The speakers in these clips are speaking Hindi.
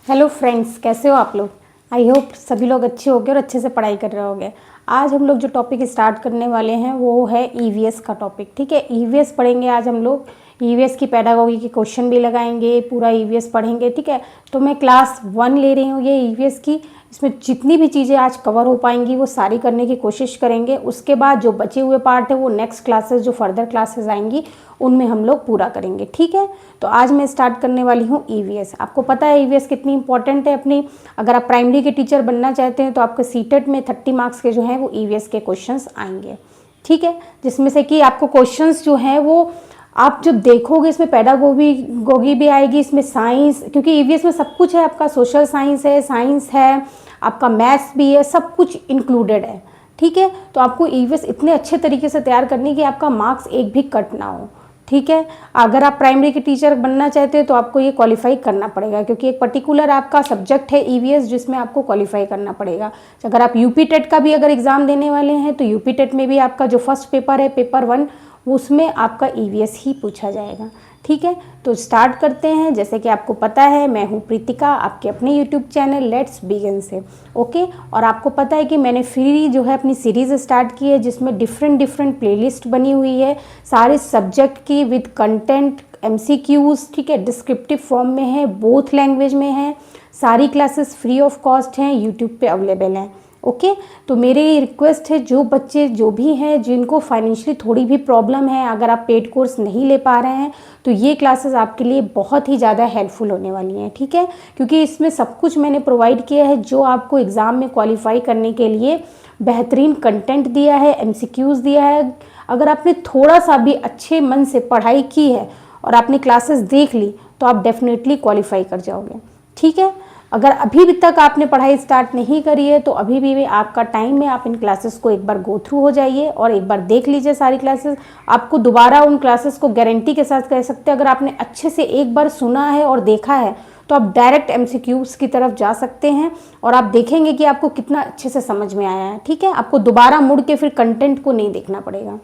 हेलो फ्रेंड्स, कैसे हो आप लोग। आई होप सभी लोग अच्छे होंगे और अच्छे से पढ़ाई कर रहे होंगे। आज हम लोग जो टॉपिक स्टार्ट करने वाले हैं वो है ईवीएस का टॉपिक। ठीक है, ईवीएस पढ़ेंगे आज हम लोग। ईवीएस की पेडागोगी के क्वेश्चन भी लगाएंगे, पूरा ईवीएस पढ़ेंगे। ठीक है, तो मैं क्लास 1 ले रही हूँ ये ईवीएस की। इसमें जितनी भी चीज़ें आज कवर हो पाएंगी वो सारी करने की कोशिश करेंगे। उसके बाद जो बचे हुए पार्ट है वो नेक्स्ट क्लासेस, जो फर्दर क्लासेस आएंगी उनमें हम लोग पूरा करेंगे। ठीक है, तो आज मैं स्टार्ट करने वाली हूँ ईवीएस। आपको पता है ईवीएस कितनी इंपॉर्टेंट है अपनी। अगर आप प्राइमरी के टीचर बनना चाहते हैं तो आपके सीटेट में 30 मार्क्स के जो हैं वो ईवीएस के क्वेश्चंस आएंगे। ठीक है, जिसमें से कि आपको क्वेश्चंस जो हैं वो आप जब देखोगे इसमें पेडागोगी भी आएगी, इसमें साइंस, क्योंकि ईवीएस में सब कुछ है आपका। सोशल साइंस है, आपका मैथ्स भी है, सब कुछ इंक्लूडेड है। ठीक है, तो आपको ईवीएस इतने अच्छे तरीके से तैयार करनी कि आपका मार्क्स एक भी कट ना हो। ठीक है, अगर आप प्राइमरी के टीचर बनना चाहते हैं तो आपको ये क्वालिफाई करना पड़ेगा, क्योंकि एक पर्टिकुलर आपका सब्जेक्ट है ईवीएस जिसमें आपको क्वालिफाई करना पड़ेगा। अगर आप यूपी टेट का भी अगर एग्ज़ाम देने वाले हैं तो यूपी टेट में भी आपका जो फर्स्ट पेपर है, पेपर 1, उसमें आपका ईवीएस ही पूछा जाएगा। ठीक है, तो स्टार्ट करते हैं। जैसे कि आपको पता है मैं हूँ प्रीतिका, आपके अपने यूट्यूब चैनल लेट्स बिगिन से। ओके, और आपको पता है कि मैंने फ्री जो है अपनी सीरीज़ स्टार्ट की है जिसमें डिफरेंट प्लेलिस्ट बनी हुई है सारे सब्जेक्ट की, विद कंटेंट, एमसीक्यूज़। ठीक है, डिस्क्रिप्टिव फॉर्म में है, बोथ लैंग्वेज में है। सारी क्लासेस फ्री ऑफ कॉस्ट हैं, यूट्यूब पे अवेलेबल हैं। ओके, तो मेरी रिक्वेस्ट है जो बच्चे जो भी हैं जिनको फाइनेंशियली थोड़ी भी प्रॉब्लम है, अगर आप पेड कोर्स नहीं ले पा रहे हैं तो ये क्लासेस आपके लिए बहुत ही ज़्यादा हेल्पफुल होने वाली हैं। ठीक है, क्योंकि इसमें सब कुछ मैंने प्रोवाइड किया है जो आपको एग्ज़ाम में क्वालिफाई करने के लिए बेहतरीन कंटेंट दिया है, एमसीक्यूज़ दिया है। अगर आपने थोड़ा सा भी अच्छे मन से पढ़ाई की है और आपने क्लासेस देख ली तो आप डेफिनेटली क्वालिफाई कर जाओगे। ठीक है, अगर अभी भी तक आपने पढ़ाई स्टार्ट नहीं करी है तो अभी भी आपका टाइम है, आप इन क्लासेस को एक बार गो थ्रू हो जाइए और एक बार देख लीजिए सारी क्लासेस। आपको दोबारा उन क्लासेस को गारंटी के साथ कह सकते हैं, अगर आपने अच्छे से एक बार सुना है और देखा है तो आप डायरेक्ट एमसीक्यूज़ की तरफ जा सकते हैं और आप देखेंगे कि आपको कितना अच्छे से समझ में आया है। ठीक है, आपको दोबारा मुड़ के फिर कंटेंट को नहीं देखना पड़ेगा।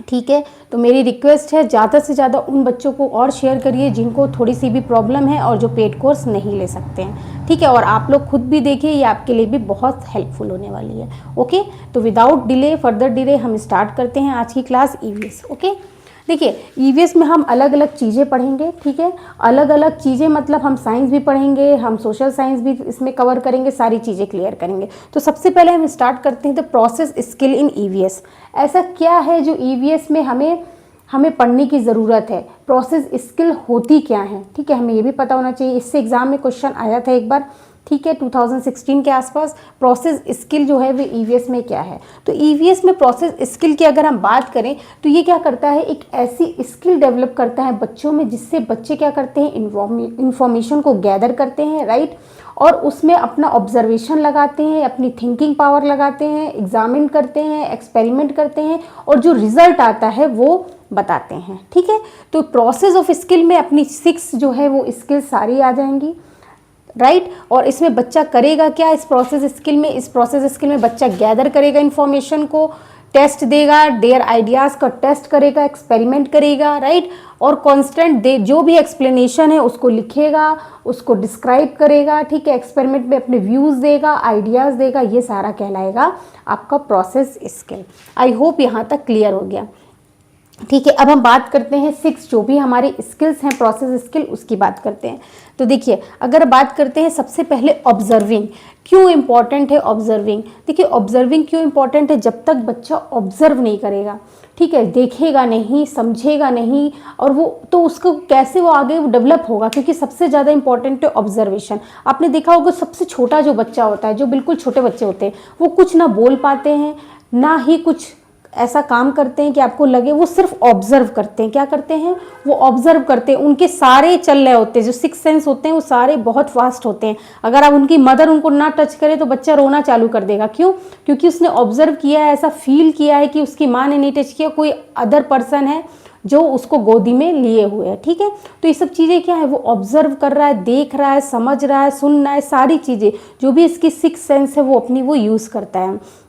ठीक है, तो मेरी रिक्वेस्ट है ज़्यादा से ज़्यादा उन बच्चों को और शेयर करिए जिनको थोड़ी सी भी प्रॉब्लम है और जो पेड कोर्स नहीं ले सकते हैं। ठीक है, और आप लोग खुद भी देखिए, ये आपके लिए भी बहुत हेल्पफुल होने वाली है। ओके, तो विदाउट डिले, फर्दर डिले हम स्टार्ट करते हैं आज की क्लास ईवीएस। ओके, देखिए ईवीएस में हम अलग अलग चीज़ें पढ़ेंगे। ठीक है, अलग अलग चीज़ें मतलब हम साइंस भी पढ़ेंगे, हम सोशल साइंस भी इसमें कवर करेंगे, सारी चीज़ें क्लियर करेंगे। तो सबसे पहले हम स्टार्ट करते हैं the process skill in EVS. ऐसा क्या है जो ईवीएस में हमें पढ़ने की ज़रूरत है, प्रोसेस स्किल होती क्या है। ठीक है, हमें ये भी पता होना चाहिए, इससे एग्ज़ाम में क्वेश्चन आया था एक बार। ठीक है, 2016 के आसपास। प्रोसेस स्किल जो है वो ईवीएस में क्या है, तो ईवीएस में प्रोसेस स्किल की अगर हम बात करें तो ये क्या करता है, एक ऐसी स्किल डेवलप करता है बच्चों में जिससे बच्चे क्या करते हैं, इन्फॉर्मेशन को गैदर करते हैं, राइट, और उसमें अपना ऑब्जर्वेशन लगाते हैं, अपनी थिंकिंग पावर लगाते हैं, एग्जामिन करते हैं, एक्सपेरिमेंट करते हैं और जो रिजल्ट आता है वो बताते हैं। ठीक है, तो प्रोसेस ऑफ स्किल में अपनी 6 जो है वो स्किल सारी आ जाएंगी, राइट। और इसमें बच्चा करेगा क्या, इस प्रोसेस स्किल में बच्चा गैदर करेगा इन्फॉर्मेशन को, टेस्ट देगा, देयर आइडियाज़ का टेस्ट करेगा, एक्सपेरिमेंट करेगा, राइट, और कांस्टेंट जो भी एक्सप्लेनेशन है उसको लिखेगा, उसको डिस्क्राइब करेगा। ठीक है, एक्सपेरिमेंट में अपने व्यूज़ देगा, आइडियाज़ देगा, ये सारा कहलाएगा आपका प्रोसेस स्किल। आई होप यहाँ तक क्लियर हो गया। ठीक है, अब हम बात करते हैं 6 जो भी हमारी स्किल्स हैं प्रोसेस स्किल, उसकी बात करते हैं। तो देखिए, अगर बात करते हैं सबसे पहले ऑब्जर्विंग, क्यों इम्पॉर्टेंट है ऑब्जर्विंग। देखिए ऑब्जर्विंग क्यों इम्पॉर्टेंट है, जब तक बच्चा ऑब्जर्व नहीं करेगा, ठीक है, देखेगा नहीं, समझेगा नहीं, और वो तो उसको कैसे वो आगे डेवलप होगा, क्योंकि सबसे ज़्यादा इंपॉर्टेंट है ऑब्जर्वेशन। आपने देखा होगा सबसे छोटा जो बच्चा होता है, जो बिल्कुल छोटे बच्चे होते हैं, वो कुछ ना बोल पाते हैं ना ही कुछ ऐसा काम करते हैं कि आपको लगे, वो सिर्फ ऑब्जर्व करते हैं। क्या करते हैं, वो ऑब्जर्व करते हैं, उनके सारे चल रहे होते हैं, जो 6 सेंस होते हैं वो सारे बहुत फास्ट होते हैं। अगर आप उनकी मदर उनको ना टच करें तो बच्चा रोना चालू कर देगा। क्यों, क्योंकि उसने ऑब्जर्व किया है, ऐसा फील किया है कि उसकी माँ ने नहीं टच किया, कोई अदर पर्सन है जो उसको गोदी में लिए हुए है। ठीक है, तो ये सब चीज़ें क्या है, वो ऑब्जर्व कर रहा है, देख रहा है, समझ रहा है, सुन रहा है, सारी चीज़ें जो भी इसकी 6 सेंस है वो अपनी वो यूज़ करता है।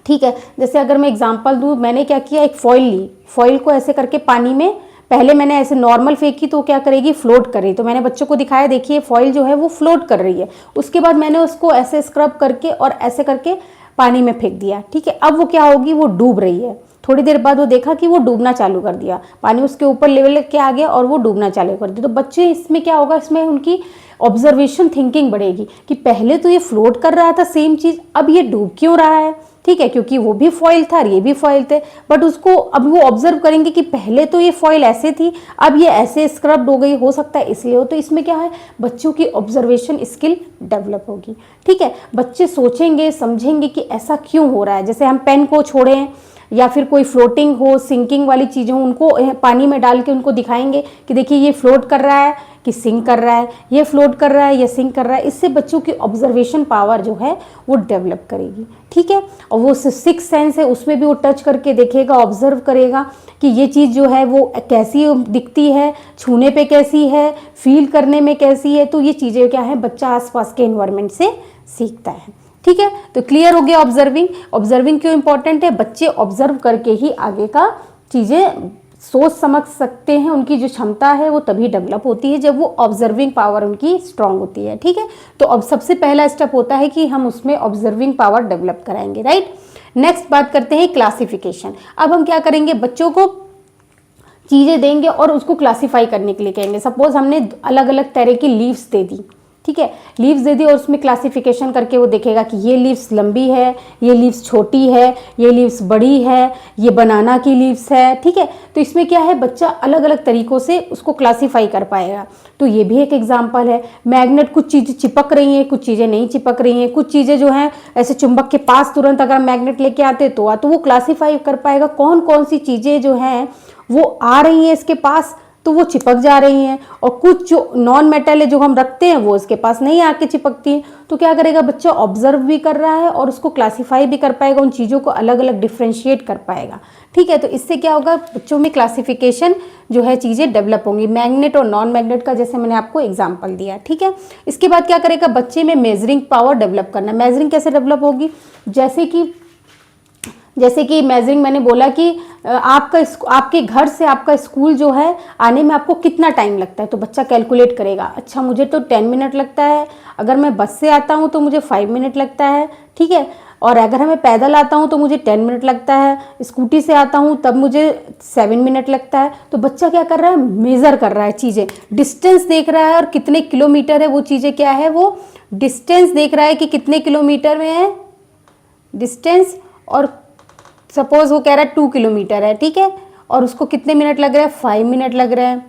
ठीक है, जैसे अगर मैं एग्जांपल दूँ, मैंने क्या किया, एक फॉइल ली, फॉइल को ऐसे करके पानी में पहले मैंने ऐसे नॉर्मल फेंकी तो क्या करेगी, फ्लोट कर रही, तो मैंने बच्चों को दिखाया, देखिए फॉइल जो है वो फ्लोट कर रही है। उसके बाद मैंने उसको ऐसे स्क्रब करके और ऐसे करके पानी में फेंक दिया, ठीक है। अब वो क्या होगी, वो डूब रही है। थोड़ी देर बाद वो देखा कि वो डूबना चालू कर दिया, पानी उसके ऊपर लेवल के आ गया और वो डूबना चालू कर दिया। तो बच्चे इसमें क्या होगा, इसमें उनकी ऑब्जर्वेशन थिंकिंग बढ़ेगी कि पहले तो ये फ्लोट कर रहा था सेम चीज़, अब ये डूब क्यों रहा है, ठीक है, क्योंकि वो भी फॉइल था और ये भी फॉइल थे। बट उसको अब वो ऑब्जर्व करेंगे कि पहले तो ये फॉइल ऐसे थी, अब ये ऐसे स्क्रब्ड हो गई, हो सकता है इसलिए हो। तो इसमें क्या है, बच्चों की ऑब्जर्वेशन स्किल डेवलप होगी, ठीक है। बच्चे सोचेंगे, समझेंगे कि ऐसा क्यों हो रहा है। जैसे हम पेन को छोड़ें या फिर कोई फ्लोटिंग हो, सिंकिंग वाली चीज़ें हो, उनको पानी में डाल के उनको दिखाएंगे कि देखिए ये फ्लोट कर रहा है कि सिंक कर रहा है, ये फ्लोट कर रहा है, ये सिंक कर रहा है। इससे बच्चों की ऑब्जर्वेशन पावर जो है वो डेवलप करेगी, ठीक है। और वो सिक्स सेंस है, उसमें भी वो टच करके देखेगा, ऑब्जर्व करेगा कि ये चीज़ जो है वो कैसी दिखती है, छूने पे कैसी है, फील करने में कैसी है। तो ये चीज़ें क्या है, बच्चा आसपास के एनवायरनमेंट से सीखता है, ठीक है। तो क्लियर हो गया ऑब्जर्विंग। ऑब्जर्विंग क्यों इंपॉर्टेंट है, बच्चे ऑब्जर्व करके ही आगे का चीज़ें सोच समझ सकते हैं, उनकी जो क्षमता है वो तभी डेवलप होती है जब वो ऑब्जर्विंग पावर उनकी स्ट्रांग होती है, ठीक है। तो अब सबसे पहला स्टेप होता है कि हम उसमें ऑब्जर्विंग पावर डेवलप कराएंगे, राइट। नेक्स्ट बात करते हैं क्लासिफिकेशन। अब हम क्या करेंगे, बच्चों को चीज़ें देंगे और उसको क्लासीफाई करने के लिए कहेंगे। सपोज हमने अलग अलग तरह की लीव्स दे दी, ठीक है, लीव्स दे दी और उसमें क्लासिफिकेशन करके वो देखेगा कि ये लीव्स लंबी है, ये लीव्स छोटी है, ये लीव्स बड़ी है, ये बनाना की लीव्स है, ठीक है। तो इसमें क्या है, बच्चा अलग अलग तरीकों से उसको क्लासीफाई कर पाएगा। तो ये भी एक एग्जाम्पल है। मैग्नेट, कुछ चीज़ें चिपक रही हैं, कुछ चीज़ें नहीं चिपक रही हैं, कुछ चीज़ें जो हैं ऐसे चुंबक के पास तुरंत अगर मैग्नेट लेके आते तो वो क्लासीफाई कर पाएगा कौन कौन सी चीज़ें जो हैं वो आ रही हैं इसके पास तो वो चिपक जा रही हैं, और कुछ जो नॉन मेटल है जो हम रखते हैं वो इसके पास नहीं आके चिपकती हैं। तो क्या करेगा, बच्चा ऑब्जर्व भी कर रहा है और उसको क्लासीफाई भी कर पाएगा, उन चीज़ों को अलग अलग डिफ्रेंशिएट कर पाएगा, ठीक है। तो इससे क्या होगा, बच्चों में क्लासिफिकेशन जो है चीज़ें डेवलप होंगी। मैग्नेट और नॉन मैग्नेट का जैसे मैंने आपको एग्जाम्पल दिया, ठीक है। इसके बाद क्या करेगा, बच्चे में मेजरिंग पावर डेवलप करना। मेजरिंग कैसे डेवलप होगी, जैसे कि मेजरिंग मैंने बोला कि आपके घर से आपका स्कूल जो है आने में आपको कितना टाइम लगता है, तो बच्चा कैलकुलेट करेगा, अच्छा मुझे तो 10 मिनट लगता है, अगर मैं बस से आता हूँ तो मुझे 5 मिनट लगता है, ठीक है, और अगर मैं पैदल आता हूँ तो मुझे 10 मिनट लगता है, स्कूटी से आता हूँ तब मुझे 7 मिनट लगता है। तो बच्चा क्या कर रहा है, मेज़र कर रहा है चीज़ें, डिस्टेंस देख रहा है और कितने किलोमीटर है वो चीज़ें क्या है, वो डिस्टेंस देख रहा है कि कितने किलोमीटर में है डिस्टेंस, और सपोज वो कह रहा है 2 किलोमीटर है, ठीक है, और उसको कितने मिनट लग रहा है, 5 मिनट लग रहे हैं।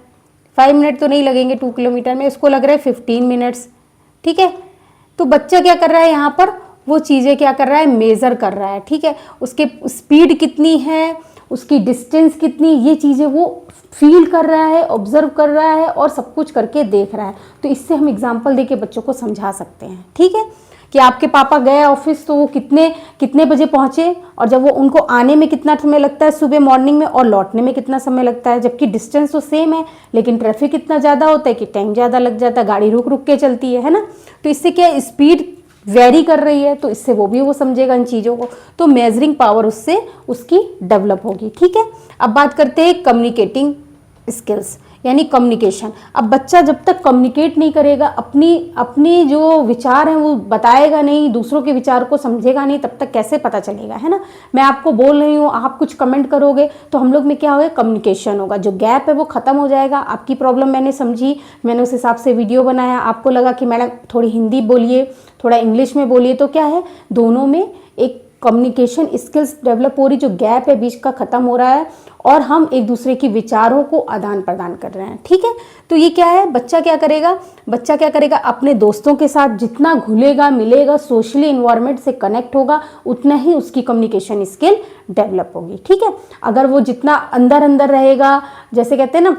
5 मिनट तो नहीं लगेंगे 2 किलोमीटर में, उसको लग रहा है 15 मिनट्स, ठीक है। तो बच्चा क्या कर रहा है, यहाँ पर वो चीज़ें क्या कर रहा है, मेज़र कर रहा है, ठीक है। उसके स्पीड कितनी है, उसकी डिस्टेंस कितनी, ये चीज़ें वो फील कर रहा है, ऑब्जर्व कर रहा है और सब कुछ करके देख रहा है। तो इससे हम एग्जाम्पल देके बच्चों को समझा सकते हैं, ठीक है, कि आपके पापा गए ऑफिस तो वो कितने बजे पहुंचे, और जब वो उनको आने में कितना समय लगता है सुबह मॉर्निंग में, और लौटने में कितना समय लगता है, जबकि डिस्टेंस तो सेम है लेकिन ट्रैफिक इतना ज़्यादा होता है कि टाइम ज़्यादा लग जाता है, गाड़ी रुक रुक के चलती है ना। तो इससे क्या स्पीड वेरी कर रही है, तो इससे वो समझेगा इन चीज़ों को, तो मेजरिंग पावर उससे उसकी डेवलप होगी, ठीक है। अब बात करते हैं कम्युनिकेटिंग स्किल्स यानी कम्युनिकेशन। अब बच्चा जब तक कम्युनिकेट नहीं करेगा, अपनी जो विचार हैं वो बताएगा नहीं, दूसरों के विचार को समझेगा नहीं, तब तक कैसे पता चलेगा, है ना। मैं आपको बोल रही हूँ, आप कुछ कमेंट करोगे तो हम लोग में क्या होगा, कम्युनिकेशन होगा, जो गैप है वो खत्म हो जाएगा। आपकी प्रॉब्लम मैंने समझी, मैंने उस हिसाब से वीडियो बनाया, आपको लगा कि मैडम थोड़ी हिंदी बोलिए, थोड़ा इंग्लिश में बोलिए, तो क्या है, दोनों में एक कम्युनिकेशन स्किल्स डेवलप हो रही, जो गैप है बीच का खत्म हो रहा है, और हम एक दूसरे की विचारों को आदान प्रदान कर रहे हैं, ठीक है। तो ये क्या है, बच्चा क्या करेगा, अपने दोस्तों के साथ जितना घुलेगा मिलेगा, सोशली इन्वायरमेंट से कनेक्ट होगा, उतना ही उसकी कम्युनिकेशन स्किल डेवलप होगी, ठीक है। अगर वो जितना अंदर अंदर रहेगा, जैसे कहते हैं ना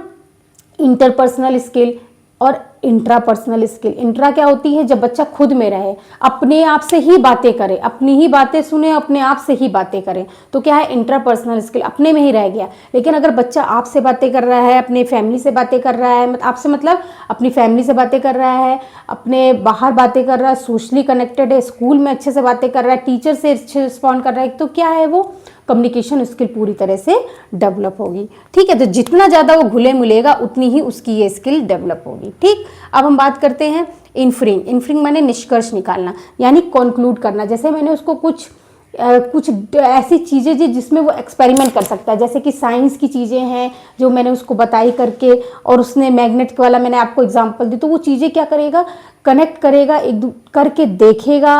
इंटरपर्सनल स्किल और इंट्रापर्सनल स्किल। इंट्रा क्या होती है, जब बच्चा खुद में रहे, अपने आप से ही बातें करे, अपनी ही बातें सुने, अपने आप से ही बातें करे, तो क्या है, इंट्रापर्सनल स्किल, अपने में ही रह गया। लेकिन अगर बच्चा आपसे बातें कर रहा है, अपने फैमिली से बातें कर रहा है, आपसे मतलब अपनी फैमिली से बातें कर रहा है, अपने बाहर बातें कर रहा है, सोशली कनेक्टेड है, स्कूल में अच्छे से बातें कर रहा है, टीचर से अच्छे रिस्पॉन्ड कर रहा है, तो क्या है, वो कम्युनिकेशन स्किल पूरी तरह से डेवलप होगी। ठीक है, तो जितना ज़्यादा वो घुले मिलेगा उतनी ही उसकी ये स्किल डेवलप होगी। ठीक, अब हम बात करते हैं इन्फरिंग। इन्फरिंग माने निष्कर्ष निकालना, यानी कंक्लूड करना। जैसे मैंने उसको कुछ ऐसी चीज़ें जिसमें वो एक्सपेरिमेंट कर सकता है, जैसे कि साइंस की चीज़ें हैं जो मैंने उसको बताई करके, और उसने मैग्नेट वाला मैंने आपको एग्जांपल दी, तो वो चीज़ें क्या करेगा, कनेक्ट करेगा, एक करके देखेगा,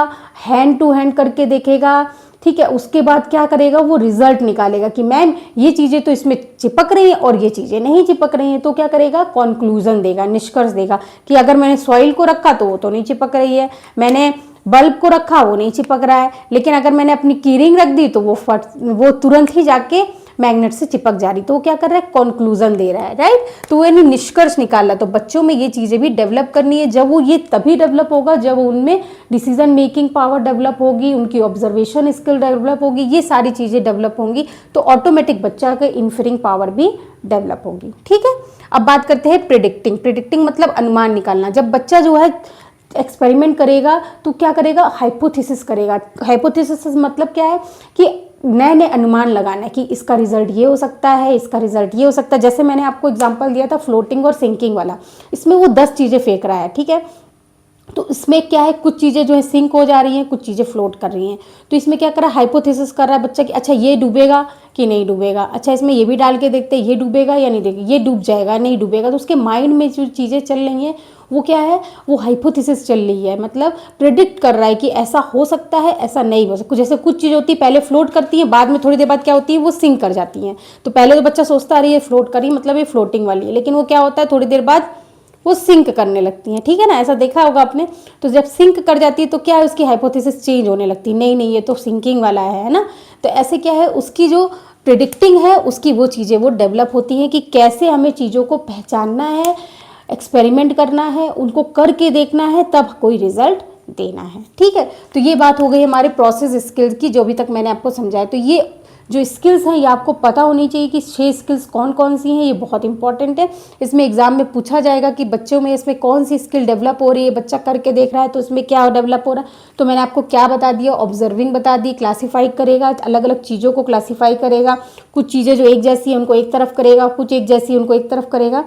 हैंड टू हैंड करके देखेगा। ठीक है, उसके बाद क्या करेगा, वो रिजल्ट निकालेगा कि मैम ये चीज़ें तो इसमें चिपक रही हैं और ये चीज़ें नहीं चिपक रही हैं। तो क्या करेगा, कंक्लूजन देगा, निष्कर्ष देगा कि अगर मैंने सॉइल को रखा तो वो तो नहीं चिपक रही है, मैंने बल्ब को रखा वो नहीं चिपक रहा है, लेकिन अगर मैंने अपनी कीरिंग रख दी तो वो तुरंत ही जाके मैग्नेट से चिपक जा रही। तो वो क्या कर रहा है, कंक्लूजन दे रहा है, राइट। तो वो यानी निष्कर्ष निकाल रहा है। तो बच्चों में ये चीज़ें भी डेवलप करनी है। जब वो ये तभी डेवलप होगा जब उनमें डिसीजन मेकिंग पावर डेवलप होगी, उनकी ऑब्जर्वेशन स्किल डेवलप होगी, ये सारी चीज़ें डेवलप होंगी तो ऑटोमेटिक बच्चा का इन्फरिंग पावर भी डेवलप होगी। ठीक है, अब बात करते हैं प्रिडिक्टिंग। प्रिडिक्टिंग मतलब अनुमान निकालना। जब बच्चा जो है एक्सपेरिमेंट करेगा तो क्या करेगा, हाइपोथेसिस करेगा। हाइपोथेसिस मतलब क्या है कि नए नए अनुमान लगाना है कि इसका रिजल्ट ये हो सकता है, इसका रिजल्ट ये हो सकता है। जैसे मैंने आपको एग्जांपल दिया था फ्लोटिंग और सिंकिंग वाला, इसमें वो 10 चीज़ें फेंक रहा है। ठीक है, तो इसमें क्या है, कुछ चीज़ें जो है सिंक हो जा रही हैं, कुछ चीज़ें फ्लोट कर रही हैं। तो इसमें क्या कर रहा है, हाइपोथेसिस कर रहा है बच्चा कि अच्छा ये डूबेगा कि नहीं डूबेगा, अच्छा इसमें ये भी डाल के देखते हैं ये डूबेगा या नहीं डूबेगा, ये डूब जाएगा नहीं डूबेगा। तो उसके माइंड में जो चीज़ें चल रही हैं वो क्या है, वो हाइपोथेसिस चल रही है, मतलब प्रेडिक्ट कर रहा है कि ऐसा हो सकता है, ऐसा नहीं हो सकता। जैसे कुछ चीज़ होती है पहले फ्लोट करती है, बाद में थोड़ी देर बाद क्या होती है, वो सिंक कर जाती हैं। तो पहले तो बच्चा सोचता रही है फ्लोट कर रही है मतलब ये फ्लोटिंग वाली है, लेकिन वो क्या होता है थोड़ी देर बाद वो सिंक करने लगती हैं। ठीक है ना, ऐसा देखा होगा आपने। तो जब सिंक कर जाती है तो क्या है, उसकी हाइपोथेसिस चेंज होने लगती है, नहीं नहीं ये तो सिंकिंग वाला है ना। तो ऐसे क्या है, उसकी जो प्रिडिक्टिंग है उसकी वो चीज़ें वो डेवलप होती हैं कि कैसे हमें चीज़ों को पहचानना है, एक्सपेरिमेंट करना है, उनको करके देखना है, तब कोई रिजल्ट देना है। ठीक है, तो ये बात हो गई हमारे प्रोसेस स्किल्स की, जो अभी तक मैंने आपको समझाया। तो ये जो स्किल्स हैं ये आपको पता होनी चाहिए कि 6 स्किल्स कौन कौन सी हैं, ये बहुत इंपॉर्टेंट है। इसमें एग्जाम में पूछा जाएगा कि बच्चों में इसमें कौन सी स्किल डेवलप हो रही है, बच्चा करके देख रहा है तो इसमें क्या डेवलप हो रहा है। तो मैंने आपको क्या बता दिया, ऑब्जर्विंग बता दी, क्लासीफाई करेगा, अलग अलग चीज़ों को क्लासीफाई करेगा, कुछ चीज़ें जो एक जैसी है उनको एक तरफ करेगा, कुछ एक जैसी है उनको एक तरफ करेगा,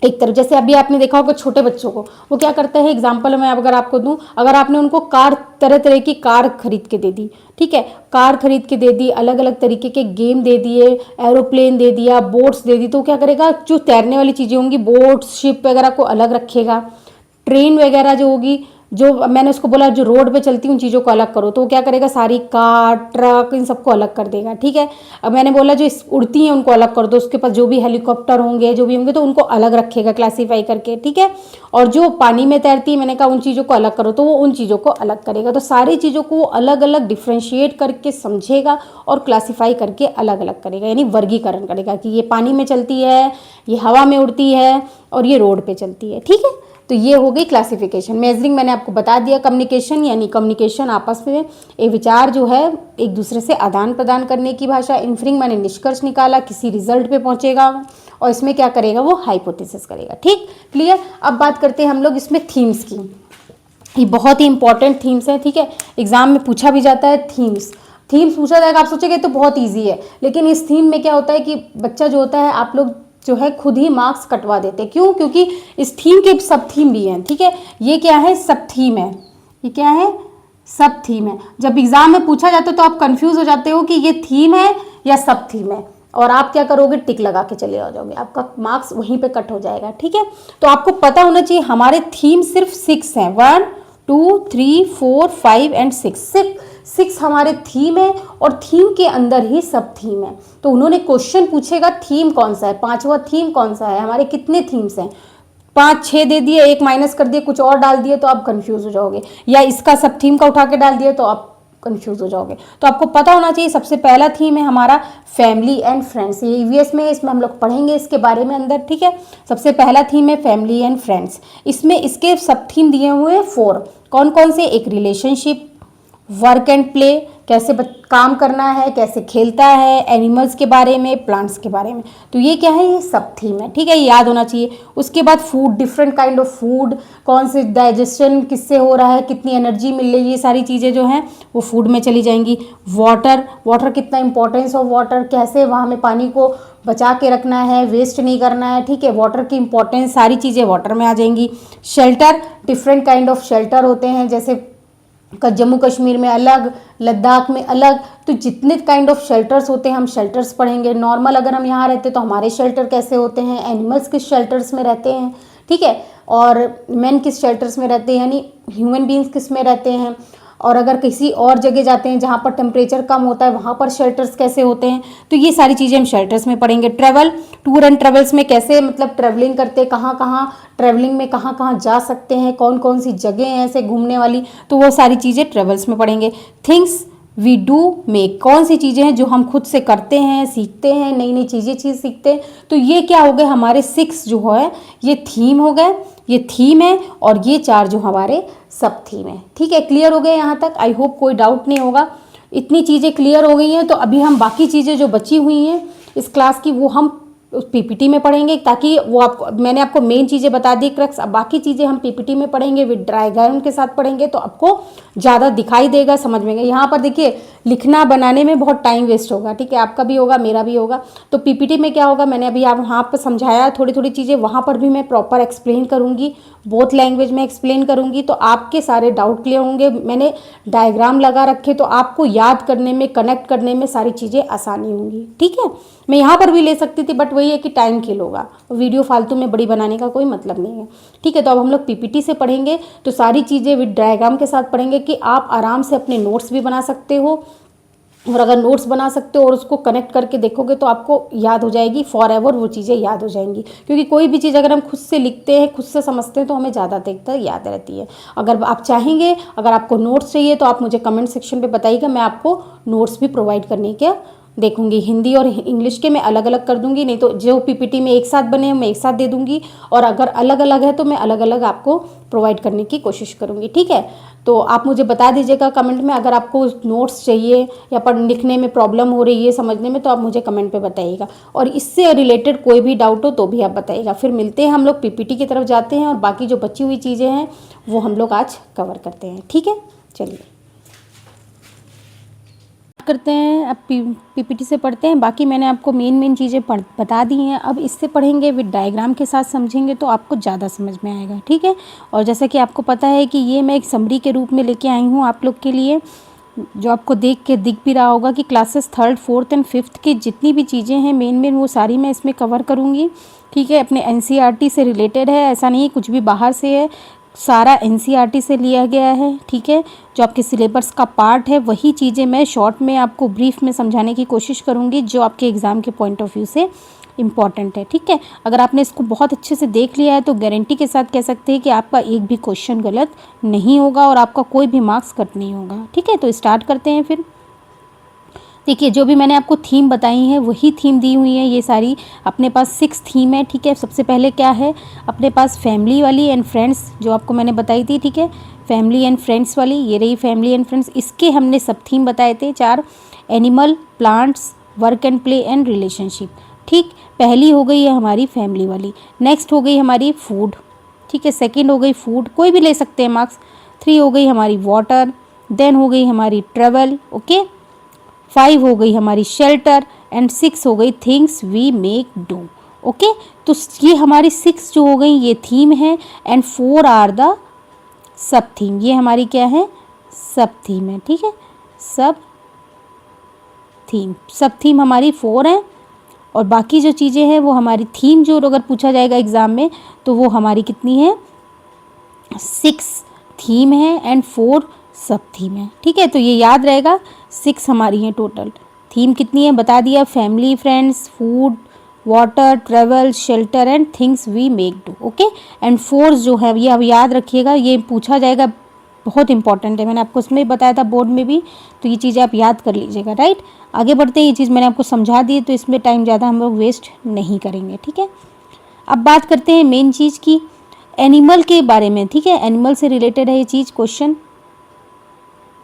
एक तरफ। जैसे अभी आपने देखा होगा छोटे बच्चों को वो क्या करते हैं, एग्जाम्पल मैं अगर आपको दूं, अगर आपने उनको कार, तरह तरह की कार खरीद के दे दी, ठीक है, कार खरीद के दे दी, अलग अलग तरीके के गेम दे दिए, एरोप्लेन दे दिया, बोट्स दे दी, तो क्या करेगा, जो तैरने वाली चीज़ें होंगी बोट्स शिप वगैरह को अलग रखेगा। ट्रेन वगैरह जो होगी, जो मैंने उसको बोला जो रोड पे चलती उन चीज़ों को अलग करो, तो वो क्या करेगा, सारी कार ट्रक इन सबको अलग कर देगा। ठीक है, अब मैंने बोला जो उड़ती हैं उनको अलग कर दो, उसके पास जो भी हेलीकॉप्टर होंगे जो भी होंगे तो उनको अलग रखेगा क्लासीफाई करके। ठीक है, और जो पानी में तैरती है मैंने कहा उन चीज़ों को अलग करो, तो वो उन चीज़ों को अलग करेगा। तो सारी चीज़ों को वो अलग अलग डिफ्रेंशिएट करके समझेगा और क्लासीफाई करके अलग अलग करेगा, यानी वर्गीकरण करेगा कि ये पानी में चलती है, ये हवा में उड़ती है और ये रोड पे चलती है। ठीक है, तो ये हो गई क्लासिफिकेशन। मेजरिंग मैंने आपको बता दिया। कम्युनिकेशन यानी कम्युनिकेशन आपस में एक विचार जो है एक दूसरे से आदान प्रदान करने की भाषा। इन्फरिंग मैंने निष्कर्ष निकाला, किसी रिजल्ट पे पहुंचेगा और इसमें क्या करेगा, वो हाइपोथेसिस करेगा। ठीक, क्लियर। अब बात करते हैं हम लोग इसमें थीम्स की। ये बहुत ही इंपॉर्टेंट थीम्स हैं। ठीक है, एग्जाम में पूछा भी जाता है थीम्स पूछा जाएगा। आप सोचेंगे तो बहुत ईजी है, लेकिन इस थीम में क्या होता है कि बच्चा जो होता है, आप लोग जो है खुद ही मार्क्स कटवा देते हैं। क्यों? क्योंकि इस थीम के सब थीम भी हैं। ठीक है, ये क्या है, सब थीम है। ये क्या है, सब थीम है। जब एग्जाम में पूछा जाता है तो आप कंफ्यूज हो जाते हो कि ये थीम है या सब थीम है, और आप क्या करोगे, टिक लगा के चले आ जाओगे, आपका मार्क्स वहीं पे कट हो जाएगा। ठीक है, तो आपको पता होना चाहिए हमारे थीम सिर्फ 6 हैं, 1 2 3 4 5 एंड 6, सिर्फ 6 हमारे थीम है और थीम के अंदर ही सब थीम है। तो उन्होंने क्वेश्चन पूछेगा थीम कौन सा है, 5वां थीम कौन सा है, हमारे कितने थीम्स हैं, 5 6 दे दिए, एक माइनस कर दिए, कुछ और डाल दिए तो आप कंफ्यूज हो जाओगे, या इसका सब थीम का उठा के डाल दिए तो आप कंफ्यूज हो जाओगे। तो आपको पता होना चाहिए सबसे पहला थीम है हमारा फैमिली एंड फ्रेंड्स। ये ईवीएस में, इसमें हम लोग पढ़ेंगे इसके बारे में अंदर। ठीक है, सबसे पहला थीम है फैमिली एंड फ्रेंड्स। इसमें इसके सब थीम दिए हुए हैं 4, कौन कौन से, एक रिलेशनशिप, वर्क एंड प्ले, कैसे काम करना है, कैसे खेलता है, एनिमल्स के बारे में, प्लांट्स के बारे में। तो ये क्या है, ये सब थीम है, ठीक है, ये याद होना चाहिए। उसके बाद food, different kind of food, कौन से डाइजेशन किससे हो रहा है, कितनी एनर्जी मिल रही है, ये सारी चीज़ें जो हैं वो फूड में चली जाएंगी। वाटर, वाटर कितना इंपॉर्टेंस ऑफ वाटर, कैसे वहाँ में पानी को बचा के रखना है, वेस्ट नहीं करना है, ठीक है, वाटर की इंपॉर्टेंस, सारी चीज़ें वाटर में आ जाएंगी। Shelter, different kind of shelter होते हैं, जैसे जम्मू कश्मीर में अलग, लद्दाख में अलग, तो जितने काइंड ऑफ शेल्टर्स होते हैं हम शेल्टर्स पढ़ेंगे। नॉर्मल अगर हम यहाँ रहते तो हमारे शेल्टर कैसे होते हैं, एनिमल्स किस शेल्टर्स में रहते हैं, ठीक है, और मैन किस शेल्टर्स में रहते हैं, यानी ह्यूमन बींग्स किस में रहते हैं, और अगर किसी और जगह जाते हैं जहाँ पर टेम्परेचर कम होता है वहाँ पर शेल्टर्स कैसे होते हैं, तो ये सारी चीज़ें हम शेल्टर्स में पढ़ेंगे। ट्रैवल, टूर एंड ट्रेवल्स में कैसे मतलब ट्रैवलिंग करते हैं, कहाँ कहाँ ट्रैवलिंग में कहाँ कहाँ जा सकते हैं, कौन कौन सी जगह हैं ऐसे घूमने वाली, तो वो सारी चीज़ें ट्रेवल्स में पढ़ेंगे। थिंग्स वी डू मेक, कौन सी चीज़ें हैं जो हम खुद से करते हैं, सीखते हैं, नई नई चीज़ सीखते हैं, तो ये क्या हो गए हमारे 6 जो है ये थीम हो गए, ये थीम है, और ये 4 जो हमारे सब थीम है, ठीक है। क्लियर हो गए यहाँ तक, आई होप कोई डाउट नहीं होगा। इतनी चीज़ें क्लियर हो गई हैं, तो अभी हम बाकी चीज़ें जो बची हुई हैं इस क्लास की वो हम उस पीपीटी में पढ़ेंगे, ताकि वो आपको, मैंने आपको मेन चीज़ें बता दी क्रक्स, अब बाकी चीज़ें हम पीपीटी में पढ़ेंगे, विद डायग्राम के साथ पढ़ेंगे, तो आपको ज़्यादा दिखाई देगा, समझ में आएगा। यहाँ पर देखिए लिखना बनाने में बहुत टाइम वेस्ट होगा, ठीक है, आपका भी होगा, मेरा भी होगा। तो पीपीटी में क्या होगा, मैंने अभी आप वहाँ पर समझाया थोड़ी थोड़ी चीज़ें, वहाँ पर भी मैं प्रॉपर एक्सप्लेन करूँगी, बोथ लैंग्वेज में एक्सप्लेन करूँगी, तो आपके सारे डाउट क्लियर होंगे। मैंने डायग्राम लगा रखे तो आपको याद करने में, कनेक्ट करने में सारी चीज़ें आसानी होंगी, ठीक है। मैं यहाँ पर भी ले सकती थी, बट वही है कि टाइम किल होगा, वीडियो फालतू में बड़ी बनाने का कोई मतलब नहीं है, ठीक है। तो अब हम लोग पीपीटी से पढ़ेंगे, तो सारी चीज़ें विद डायग्राम के साथ पढ़ेंगे कि आप आराम से अपने नोट्स भी बना सकते हो, और अगर नोट्स बना सकते हो और उसको कनेक्ट करके देखोगे तो आपको याद हो जाएगी, फॉर एवर वो चीज़ें याद हो जाएंगी। क्योंकि कोई भी चीज़ अगर हम खुद से लिखते हैं, खुद से समझते हैं, तो हमें ज़्यादा देर तक याद रहती है। अगर आप चाहेंगे, अगर आपको नोट्स चाहिए तो आप मुझे कमेंट सेक्शन पे बताइएगा, मैं आपको नोट्स भी प्रोवाइड करने के देखूंगी। हिंदी और इंग्लिश के मैं अलग अलग कर दूंगी, नहीं तो जो पीपीटी में एक साथ बने हैं मैं एक साथ दे दूंगी, और अगर अलग अलग है तो मैं अलग अलग आपको प्रोवाइड करने की कोशिश करूंगी, ठीक है। तो आप मुझे बता दीजिएगा कमेंट में, अगर आपको नोट्स चाहिए या पढ़ लिखने में प्रॉब्लम हो रही है, समझने में, तो आप मुझे कमेंट पे बताइएगा, और इससे रिलेटेड कोई भी डाउट हो तो भी आप बताइएगा। फिर मिलते हैं, हम लोग पीपीटी की तरफ जाते हैं और बाकी जो बची हुई चीज़ें हैं वो हम लोग आज कवर करते हैं, ठीक है। चलिए करते हैं, अब पीपीटी से पढ़ते हैं। बाकी मैंने आपको मेन चीज़ें बता दी हैं, अब इससे पढ़ेंगे, विद डायग्राम के साथ समझेंगे तो आपको ज़्यादा समझ में आएगा, ठीक है। और जैसा कि आपको पता है कि ये मैं एक समरी के रूप में लेके आई हूँ आप लोग के लिए, जो आपको देख के दिख भी रहा होगा कि classes 3rd 4th and 5th की जितनी भी चीज़ें हैं मेन वो सारी मैं इसमें कवर करूँगी, ठीक है। अपने एनसीईआरटी से रिलेटेड है, ऐसा नहीं है कुछ भी बाहर से है, सारा एनसीईआरटी से लिया गया है, ठीक है। जो आपके सिलेबस का पार्ट है वही चीज़ें मैं शॉर्ट में आपको ब्रीफ में समझाने की कोशिश करूँगी, जो आपके एग्ज़ाम के पॉइंट ऑफ व्यू से इम्पॉर्टेंट है, ठीक है। अगर आपने इसको बहुत अच्छे से देख लिया है तो गारंटी के साथ कह सकते हैं कि आपका एक भी क्वेश्चन गलत नहीं होगा और आपका कोई भी मार्क्स कट नहीं होगा, ठीक है। तो स्टार्ट करते हैं फिर। देखिए जो भी मैंने आपको थीम बताई है वही थीम दी हुई है, ये सारी अपने पास 6 थीम है, ठीक है। सबसे पहले क्या है अपने पास फैमिली वाली एंड फ्रेंड्स, जो आपको मैंने बताई थी, ठीक है। फैमिली एंड फ्रेंड्स वाली, ये रही फैमिली एंड फ्रेंड्स, इसके हमने सब थीम बताए थे 4, animal, plants, work and play and relationship, ठीक। पहली हो गई है हमारी फैमिली वाली, नेक्स्ट हो गई हमारी फूड, ठीक है। सेकेंड हो गई फूड, कोई भी ले सकते हैं मार्क्स। 3 हो गई हमारी वाटर, देन हो गई हमारी ट्रेवल, ओके। 5 हो गई हमारी शेल्टर एंड 6 हो गई things we make do, okay. तो ये हमारी 6 जो हो गई ये थीम है, and 4 are the sub theme, ये हमारी क्या है सब थीम है, ठीक है। सब थीम हमारी 4 है, और बाकी जो चीज़ें हैं वो हमारी थीम, जो अगर पूछा जाएगा एग्ज़ाम में तो वो हमारी कितनी है 6 थीम है एंड 4 सब थीम है, ठीक है। तो ये याद रहेगा 6 हमारी हैं टोटल। थीम कितनी है बता दिया, family, friends, food, water, travel, shelter and things we make do, okay. And 4 जो है ये अब याद रखिएगा, ये पूछा जाएगा, बहुत इंपॉर्टेंट है, मैंने आपको उसमें बताया था बोर्ड में भी, तो ये चीज़ें आप याद कर लीजिएगा, राइट। आगे बढ़ते हैं, ये चीज़ मैंने आपको समझा दी तो इसमें टाइम ज़्यादा हम लोग वेस्ट नहीं करेंगे, ठीक है। अब बात करते हैं मेन चीज़ की, एनिमल के बारे में, ठीक है। एनिमल से रिलेटेड है ये चीज़, क्वेश्चन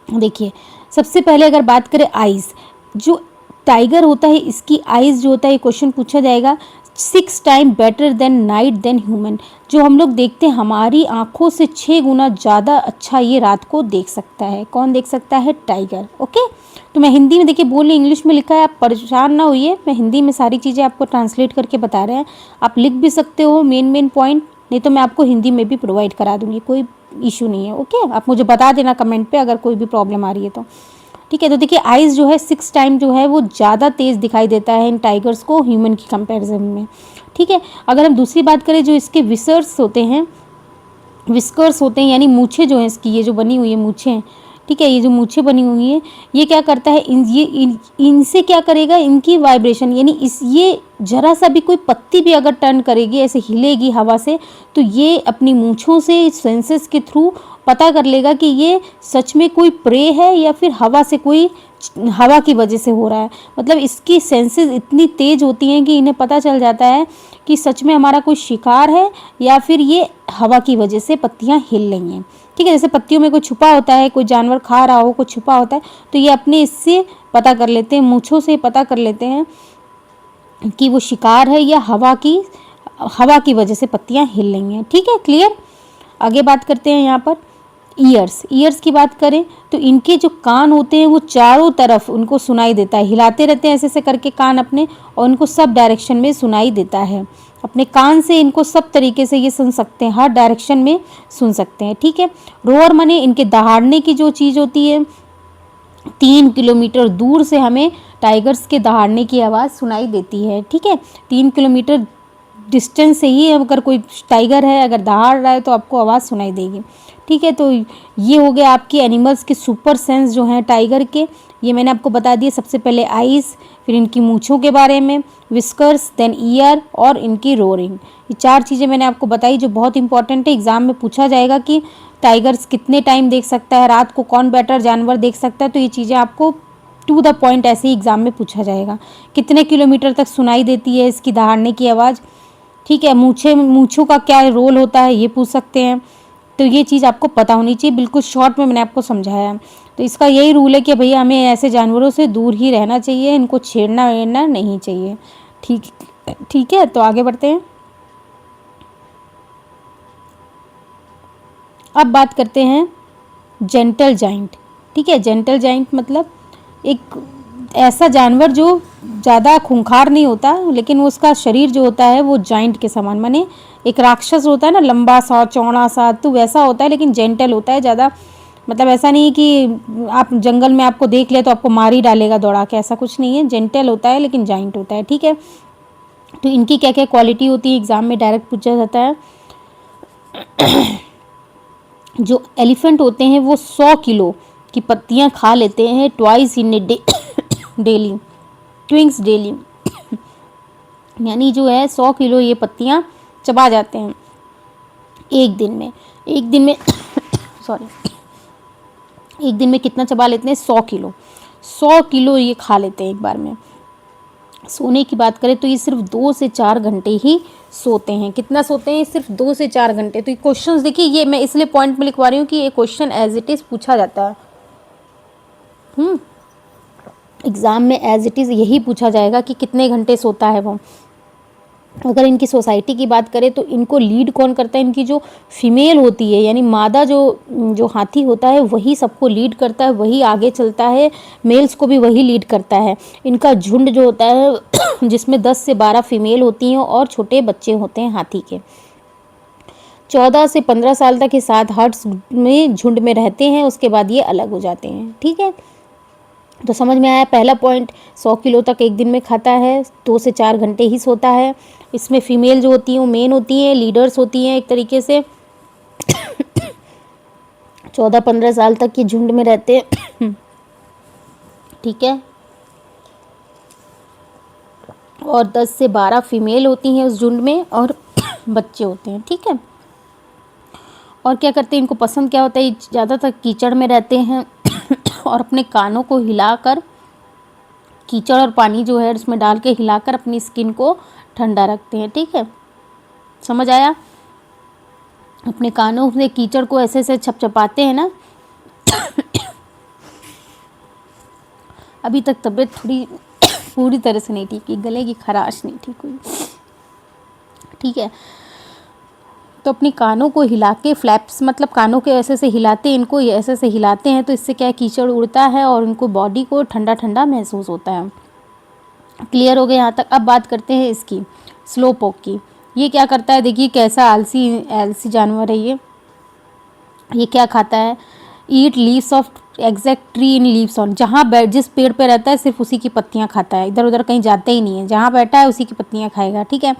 देखिए सबसे पहले अगर बात करें आइज़, जो टाइगर होता है इसकी आइज़ जो होता है, ये क्वेश्चन पूछा जाएगा, 6 time better than night than human. जो हम लोग देखते हैं हमारी आँखों से 6 गुना ज़्यादा अच्छा ये रात को देख सकता है। कौन देख सकता है? टाइगर। ओके, तो मैं हिंदी में देखिए बोल रही, इंग्लिश में लिखा है, आप परेशान ना होइए, मैं हिंदी में सारी चीज़ें आपको ट्रांसलेट करके बता रहे हैं। आप लिख भी सकते हो मेन पॉइंट, नहीं तो मैं आपको हिंदी में भी प्रोवाइड करा दूँगी, कोई इशू नहीं है। ओके, आप मुझे बता देना कमेंट पे अगर कोई भी प्रॉब्लम आ रही है तो। ठीक है, तो देखिए आइज़ जो है 6 टाइम जो है वो ज़्यादा तेज़ दिखाई देता है इन टाइगर्स को ह्यूमन की कंपैरिजन में। ठीक है, अगर हम दूसरी बात करें, जो इसके विस्कर्स होते हैं यानी मूछें जो हैं इसकी, ये जो बनी हुई है मूछें, ठीक है, ये जो मूछें बनी हुई है, ये क्या करता है, इनसे क्या करेगा, इनकी वाइब्रेशन यानी ये जरा सा भी कोई पत्ती भी अगर टर्न करेगी, ऐसे हिलेगी हवा से, तो ये अपनी मूछों से सेंसेस के थ्रू पता कर लेगा कि ये सच में कोई प्रे है या फिर हवा की वजह से हो रहा है। मतलब इसकी सेंसेस इतनी तेज होती हैं कि इन्हें पता चल जाता है कि सच में हमारा कोई शिकार है या फिर ये हवा की वजह से पत्तियां हिल रही हैं। ठीक है, जैसे पत्तियों में कोई छुपा होता है, कोई जानवर खा रहा हो, कोई छुपा होता है, तो ये अपने इससे पता कर लेते हैं, मूँछों से पता कर लेते हैं कि वो शिकार है या हवा की वजह से पत्तियां हिल रही हैं। ठीक है, क्लियर। आगे बात करते हैं यहाँ पर ईयर्स की बात करें तो इनके जो कान होते हैं वो चारों तरफ उनको सुनाई देता है, हिलाते रहते हैं ऐसे ऐसे करके कान अपने, और उनको सब डायरेक्शन में सुनाई देता है। अपने कान से इनको सब तरीके से ये सुन सकते हैं, हर डायरेक्शन में सुन सकते हैं। ठीक है, रोअर माने इनके दहाड़ने की जो चीज़ होती है, 3 किलोमीटर दूर से हमें टाइगर्स के दहाड़ने की आवाज़ सुनाई देती है। ठीक है, 3 किलोमीटर डिस्टेंस से ही अगर कोई टाइगर है अगर दहाड़ रहा है तो आपको आवाज़ सुनाई देगी। ठीक है, तो ये हो गया आपके एनिमल्स के सुपर सेंस जो हैं टाइगर के, ये मैंने आपको बता दिए। सबसे पहले आइज़, फिर इनकी मूँछों के बारे में, विस्कर्स, देन ईयर और इनकी रोरिंग। ये 4 चीज़ें मैंने आपको बताई जो बहुत इंपॉर्टेंट है। एग्जाम में पूछा जाएगा कि टाइगर्स कितने टाइम देख सकता है, रात को कौन बेटर जानवर देख सकता है, तो ये चीज़ें आपको टू द पॉइंट ऐसे ही एग्जाम में पूछा जाएगा। कितने किलोमीटर तक सुनाई देती है इसकी दहाड़ने की आवाज़। ठीक है, मूँछों का क्या रोल होता है ये पूछ सकते हैं। तो ये चीज़ आपको पता होनी चाहिए, बिल्कुल शॉर्ट में मैंने आपको समझाया। तो इसका यही रूल है कि भैया हमें ऐसे जानवरों से दूर ही रहना चाहिए, इनको छेड़ना वेड़ना नहीं चाहिए। ठीक है, तो आगे बढ़ते हैं। अब बात करते हैं जेंटल जाइंट। ठीक है, जेंटल जाइंट मतलब एक ऐसा जानवर जो ज़्यादा खूंखार नहीं होता, लेकिन उसका शरीर जो होता है वो जाइंट के समान, माने एक राक्षस होता है ना, लंबा सा चौड़ा सा, तो वैसा होता है, लेकिन जेंटल होता है ज़्यादा। मतलब ऐसा नहीं कि आप जंगल में आपको देख ले तो आपको मार ही डालेगा दौड़ा के, ऐसा कुछ नहीं है। जेंटल होता है लेकिन जाइंट होता है। ठीक है, तो इनकी क्या क्या क्वालिटी होती है एग्जाम में डायरेक्ट पूछा जाता है। जो एलिफेंट होते हैं वो 100 किलो की पत्तियां खा लेते हैं, twice in a daily, twigs daily. यानी जो है 100 किलो ये पत्तियां चबा जाते हैं एक दिन में सॉरी, एक दिन में कितना चबा लेते हैं? 100 किलो ये खा लेते हैं एक बार में। सोने की बात करें तो ये सिर्फ 2 से 4 घंटे ही सोते हैं। कितना सोते हैं? सिर्फ 2 से 4 घंटे। तो ये क्वेश्चंस देखिए, ये मैं इसलिए पॉइंट में लिखवा रही हूँ कि ये क्वेश्चन एज इट इज़ पूछा जाता है। एग्ज़ाम में एज इट इज़ यही पूछा जाएगा कि कितने घंटे सोता है वो। अगर इनकी सोसाइटी की बात करें तो इनको लीड कौन करता है? इनकी जो फीमेल होती है यानी मादा जो हाथी होता है वही सबको लीड करता है, वही आगे चलता है, मेल्स को भी वही लीड करता है। इनका झुंड जो होता है जिसमें 10 से 12 फीमेल होती हैं और छोटे बच्चे होते हैं हाथी के। 14 से 15 साल तक ये 7 हर्ट्स में झुंड में रहते हैं, उसके बाद ये अलग हो जाते हैं। ठीक है, तो समझ में आया पहला पॉइंट। 100 किलो तक एक दिन में खाता है, 2 से 4 घंटे ही सोता है। इसमें फीमेल जो होती हैं वो मेन होती हैं, लीडर्स होती हैं एक तरीके से। 14-15 साल तक ये झुंड में रहते हैं। ठीक है, और 10 से 12 फीमेल होती हैं उस झुंड में और बच्चे होते हैं। ठीक है, और क्या करते हैं? इनको पसंद क्या होता है? ज़्यादातर कीचड़ में रहते हैं और अपने कानों को हिलाकर, कीचड़ और पानी जो है उसमें डाल के हिलाकर अपनी स्किन को ठंडा रखते हैं। ठीक है, समझ आया? अपने कानों से कीचड़ को ऐसे ऐसे छपछपाते हैं ना अभी तक तबीयत थोड़ी पूरी तरह से नहीं ठीक है, गले की खराश नहीं ठीक हुई, ठीक है। तो अपनी कानों को हिला के, फ्लैप्स मतलब कानों के ऐसे से हिलाते हैं, इनको ऐसे से हिलाते हैं तो इससे क्या है, कीचड़ उड़ता है और उनको बॉडी को ठंडा ठंडा महसूस होता है। क्लियर हो गया यहाँ तक। अब बात करते हैं इसकी स्लो पोक की। ये क्या करता है, देखिए कैसा आलसी आलसी जानवर है ये क्या खाता है, eat leaves of exact tree in leaves on, जहाँ जिस पेड़ पे रहता है सिर्फ उसी की पत्तियाँ खाता है, इधर उधर कहीं जाता ही नहीं है, जहाँ बैठा है उसी की पत्तियाँ खाएगा, ठीक है।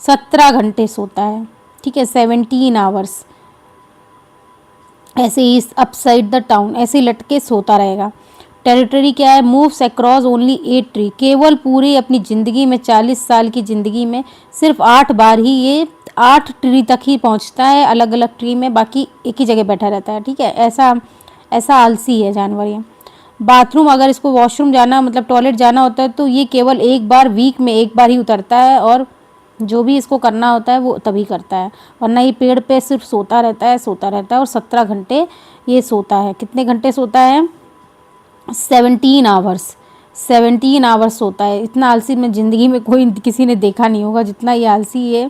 17 घंटे सोता है, ठीक है, 17 आवर्स, ऐसे ही अपसाइड द टाउन, ऐसे ही लटके सोता रहेगा। टेरिटरी क्या है, मूव्स अक्रॉस ओनली 8 ट्री, केवल पूरी अपनी ज़िंदगी में 40 साल की ज़िंदगी में सिर्फ 8 बार ही ये 8 ट्री तक ही पहुंचता है, अलग अलग ट्री में, बाकी एक ही जगह बैठा रहता है, ठीक है। ऐसा ऐसा आलसी है जानवर ये। बाथरूम, अगर इसको वॉशरूम जाना मतलब टॉयलेट जाना होता है तो ये केवल एक बार वीक में एक बार ही उतरता है, और जो भी इसको करना होता है वो तभी करता है, वरना ये पेड़ पे सिर्फ सोता रहता है सोता रहता है। और 17 घंटे ये सोता है। कितने घंटे सोता है, 17 आवर्स, 17 आवर्स सोता है। इतना आलसी मैं ज़िंदगी में कोई किसी ने देखा नहीं होगा जितना ये आलसी ये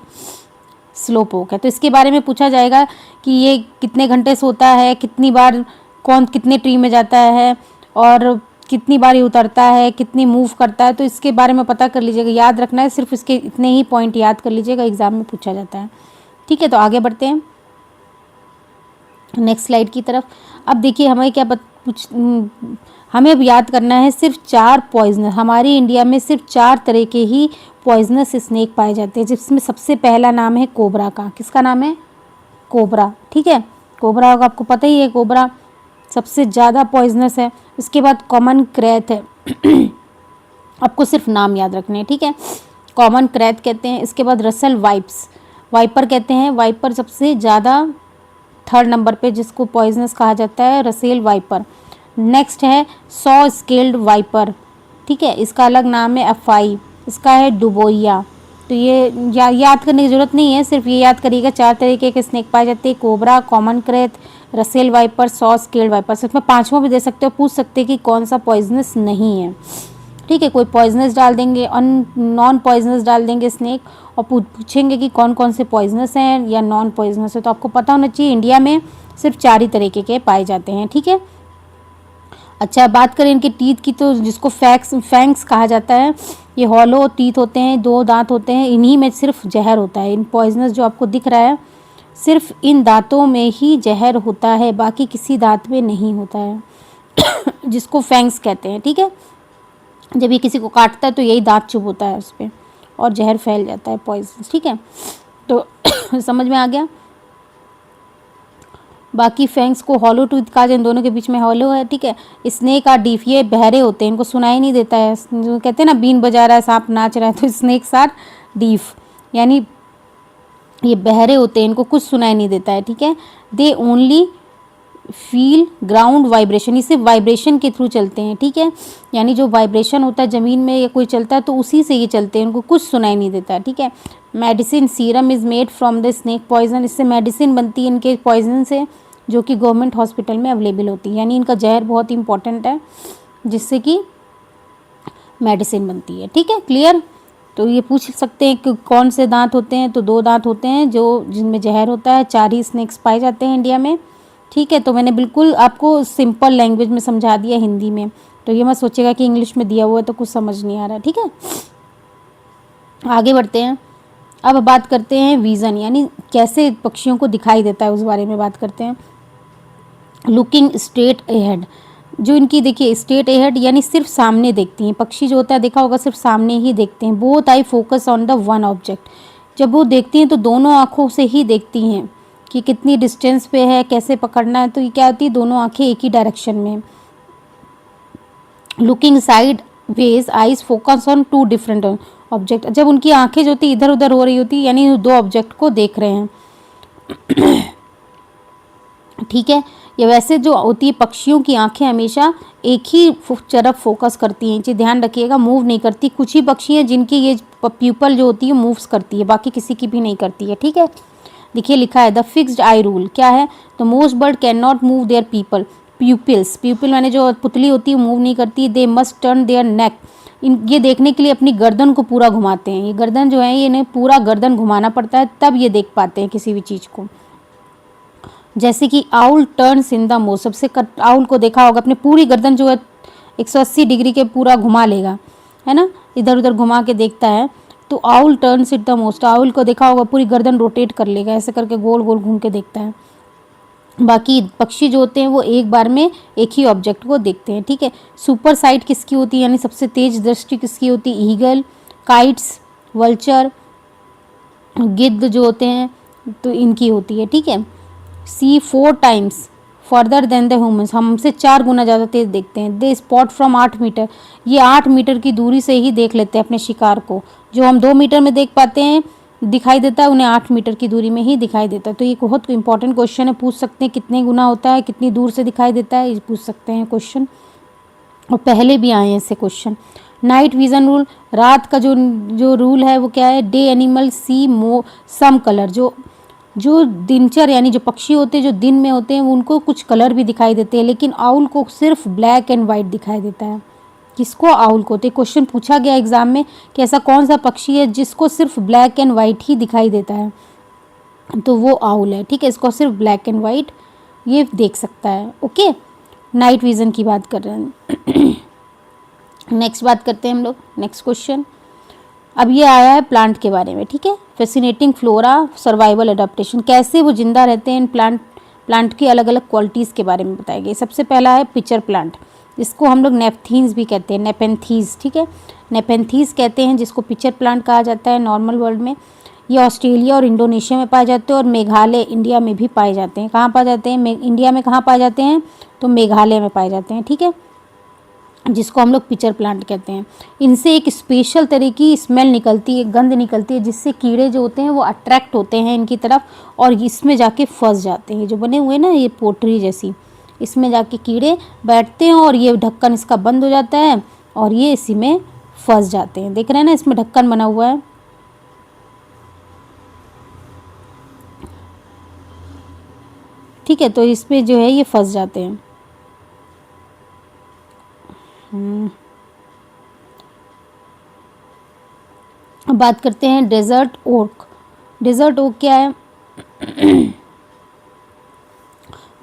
स्लो पोक है। तो इसके बारे में पूछा जाएगा कि ये कितने घंटे सोता है, कितनी बार कौन कितने ट्री में जाता है, और कितनी बार ये उतरता है, कितनी मूव करता है, तो इसके बारे में पता कर लीजिएगा, याद रखना है, सिर्फ इसके इतने ही पॉइंट याद कर लीजिएगा, एग्जाम में पूछा जाता है, ठीक है। तो आगे बढ़ते हैं नेक्स्ट स्लाइड की तरफ। अब देखिए हमें क्या हमें अब याद करना है सिर्फ 4 पॉइजनस, हमारे इंडिया में सिर्फ 4 तरह के ही पॉइजनस स्नेक पाए जाते हैं, जिसमें सबसे पहला नाम है कोबरा का। किसका नाम है, कोबरा, ठीक है। कोबरा का आपको पता ही है, कोबरा सबसे ज़्यादा पॉइजनस है। इसके बाद कॉमन क्रैथ है आपको सिर्फ नाम याद रखने हैं, ठीक है। कॉमन क्रैथ कहते हैं। इसके बाद रसल वाइपर कहते हैं, वाइपर सबसे ज़्यादा 3rd नंबर पे जिसको पॉइजनस कहा जाता है, रसेल वाइपर। नेक्स्ट है सॉ स्केल्ड वाइपर, ठीक है, इसका अलग नाम है अफाई। इसका है डुबोइया। तो ये याद करने की ज़रूरत नहीं है, सिर्फ ये याद करिएगा 4 तरीके के स्नेक पाए जाते हैं, cobra, common krait, Russell viper, saw scaled viper. इसमें 5वां भी दे सकते हो, पूछ सकते हैं कि कौन सा पॉइजनस नहीं है, ठीक है। कोई पॉइजनस डाल देंगे, नॉन पॉइजनस डाल देंगे स्नेक, और पूछेंगे कि कौन कौन से पॉइजनस हैं या नॉन पॉइजनस है। तो आपको पता होना चाहिए इंडिया में सिर्फ 4 ही तरीके के पाए जाते हैं, ठीक है। अच्छा, बात करें इनके टीथ की, तो जिसको फैंक्स कहा जाता है, ये हॉलो टीथ होते हैं, 2 दांत होते हैं, इन्हीं में सिर्फ जहर होता है। इन पॉइजनस जो आपको दिख रहा है सिर्फ इन दांतों में ही जहर होता है, बाकी किसी दांत में नहीं होता है जिसको फैंक्स कहते हैं, ठीक है। जब ये किसी को काटता है तो यही दांत चुभ होता है उस पर और जहर फैल जाता है, पॉइजन, ठीक है। तो समझ में आ गया। बाकी फैंक्स को हॉलो टूथ कहा जाए, इन दोनों के बीच में हॉलो है, ठीक है। स्नेक आर डीफ, ये बहरे होते हैं, इनको सुनाई नहीं देता है, जो कहते हैं ना बीन बजा रहा है सांप नाच रहा है, तो स्नेक्स आर डीफ, यानी ये बहरे होते हैं, इनको कुछ सुनाई नहीं देता है, ठीक है। They only feel ground vibration, ये सिर्फ वाइब्रेशन के थ्रू चलते हैं, ठीक है। यानी जो वाइब्रेशन होता है ज़मीन में या कोई चलता है तो उसी से ये चलते हैं, उनको कुछ सुनाई नहीं देता, ठीक है। Medicine serum is made from the snake poison, इससे मेडिसिन बनती है इनके पॉइजन से, जो कि गवर्नमेंट हॉस्पिटल में अवेलेबल होती है। यानी इनका जहर बहुत इंपॉर्टेंट है जिससे कि मेडिसिन बनती है, ठीक है, क्लियर। तो ये पूछ सकते हैं कि कौन से दांत होते हैं, तो 2 दांत होते हैं जो जिनमें जहर होता है, 4 ही स्नेक्स पाए जाते हैं इंडिया में, ठीक है। तो मैंने बिल्कुल आपको सिंपल लैंग्वेज में समझा दिया हिंदी में, तो ये मत सोचेगा कि इंग्लिश में दिया हुआ है तो कुछ समझ नहीं आ रहा, ठीक है। आगे बढ़ते हैं। अब बात करते हैं विज़न, यानी कैसे पक्षियों को दिखाई देता है, उस बारे में बात करते हैं। लुकिंग स्ट्रेट अहेड, जो इनकी देखिए स्ट्रेट अहेड यानी सिर्फ सामने देखती हैं, पक्षी जो होता है देखा होगा सिर्फ सामने ही देखते हैं। Both I focus on the one object, जब वो देखती हैं तो दोनों आँखों से ही देखती हैं कि कितनी डिस्टेंस पे है, कैसे पकड़ना है, तो ये क्या होती है, दोनों आँखें एक ही डायरेक्शन में। Looking sideways eyes focus on 2 different object, जब उनकी आंखें जो होती इधर उधर हो रही होती यानी 2 ऑब्जेक्ट को देख रहे हैं, ठीक है। ये वैसे जो होती है पक्षियों की आंखें हमेशा एक ही तरफ फोकस करती हैं, ये ध्यान रखिएगा, मूव नहीं करती। कुछ ही पक्षी हैं जिनकी ये प्यूपल जो होती है मूव्स करती है, बाकी किसी की भी नहीं करती है, ठीक है। देखिए लिखा है द फिक्स्ड आई रूल, क्या है, the most bird can not move their pupils, pupil माने जो पुतली होती है मूव नहीं करती, they must turn their neck, ये देखने के लिए अपनी गर्दन को पूरा घुमाते हैं, ये गर्दन जो है ये इन्हें पूरा गर्दन घुमाना पड़ता है तब ये देख पाते हैं किसी भी चीज़ को। जैसे कि owl turns in the more, सबसे आउल को देखा होगा अपनी पूरी गर्दन जो है 180 डिग्री के पूरा घुमा लेगा, है ना, इधर उधर घुमा के देखता है, तो owl turns it the most, owl को देखा होगा पूरी गर्दन रोटेट कर लेगा, ऐसे करके गोल गोल घूम के देखता है। बाकी पक्षी जो होते हैं वो एक बार में एक ही ऑब्जेक्ट को देखते हैं, ठीक है। सुपर साइट किसकी होती है, यानी सबसे तेज दृष्टि किसकी होती है, ईगल, काइट्स, वल्चर, गिद्ध जो होते हैं तो इनकी होती है, ठीक है। See 4 times further than the humans, हमसे 4 गुना ज़्यादा तेज देखते हैं। दे स्पॉट फ्रॉम 8 मीटर, ये 8 मीटर की दूरी से ही देख लेते हैं अपने शिकार को, जो हम 2 मीटर में देख पाते हैं दिखाई देता है, उन्हें 8 मीटर की दूरी में ही दिखाई देता है। तो ये बहुत इंपॉर्टेंट क्वेश्चन है, पूछ सकते हैं कितने गुना होता है, कितनी दूर से दिखाई देता है, ये पूछ सकते हैं क्वेश्चन, और पहले भी आए हैं ऐसे क्वेश्चन। नाइट विजन रूल, रात का जो रूल है वो क्या है, डे एनिमल सी मो सम कलर, जो दिनचर यानी जो पक्षी होते हैं जो दिन में होते हैं उनको कुछ कलर भी दिखाई देते हैं, लेकिन आउल को सिर्फ ब्लैक एंड वाइट दिखाई देता है। किसको, आउल को। तो क्वेश्चन पूछा गया एग्जाम में कि ऐसा कौन सा पक्षी है जिसको सिर्फ ब्लैक एंड वाइट ही दिखाई देता है, तो वो आउल है, ठीक है, इसको सिर्फ ब्लैक एंड वाइट ये देख सकता है, ओके। नाइट विजन की बात कर रहे हैं। नेक्स्ट बात करते हैं हम लोग, नेक्स्ट क्वेश्चन। अब ये आया है प्लांट के बारे में, ठीक है, फैसिनेटिंग फ्लोरा सर्वाइवल एडाप्टेशन, कैसे वो जिंदा रहते हैं, इन प्लांट की अलग अलग क्वालिटीज़ के बारे में बताया गया। सबसे पहला है पिचर प्लांट, इसको हम लोग नेपथीन्स भी कहते हैं, नेपेंथीज, ठीक है, नेपेंथीज कहते हैं जिसको पिचर प्लांट कहा जाता है नॉर्मल वर्ल्ड में। ये ऑस्ट्रेलिया और इंडोनेशिया में पाए जाते हैं और मेघालय इंडिया में भी पाए जाते हैं। कहाँ पाए जाते हैं, इंडिया में कहाँ पाए जाते हैं, तो मेघालय में पाए जाते हैं, ठीक है, जिसको हम लोग पिचर प्लांट कहते हैं। इनसे एक स्पेशल तरह की स्मेल निकलती है, गंध निकलती है, जिससे कीड़े जो होते हैं वो अट्रैक्ट होते हैं इनकी तरफ और इसमें जाके फंस जाते हैं। जो बने हुए ना ये पोटरी जैसी, इसमें जाके कीड़े बैठते हैं और ये ढक्कन इसका बंद हो जाता है और ये इसी में फंस जाते हैं। देख रहे हैं ना, इसमें ढक्कन बना हुआ है, ठीक है, तो इसमें जो है ये फंस जाते हैं। अब बात करते हैं डेजर्ट ओक। डेजर्ट ओक क्या है,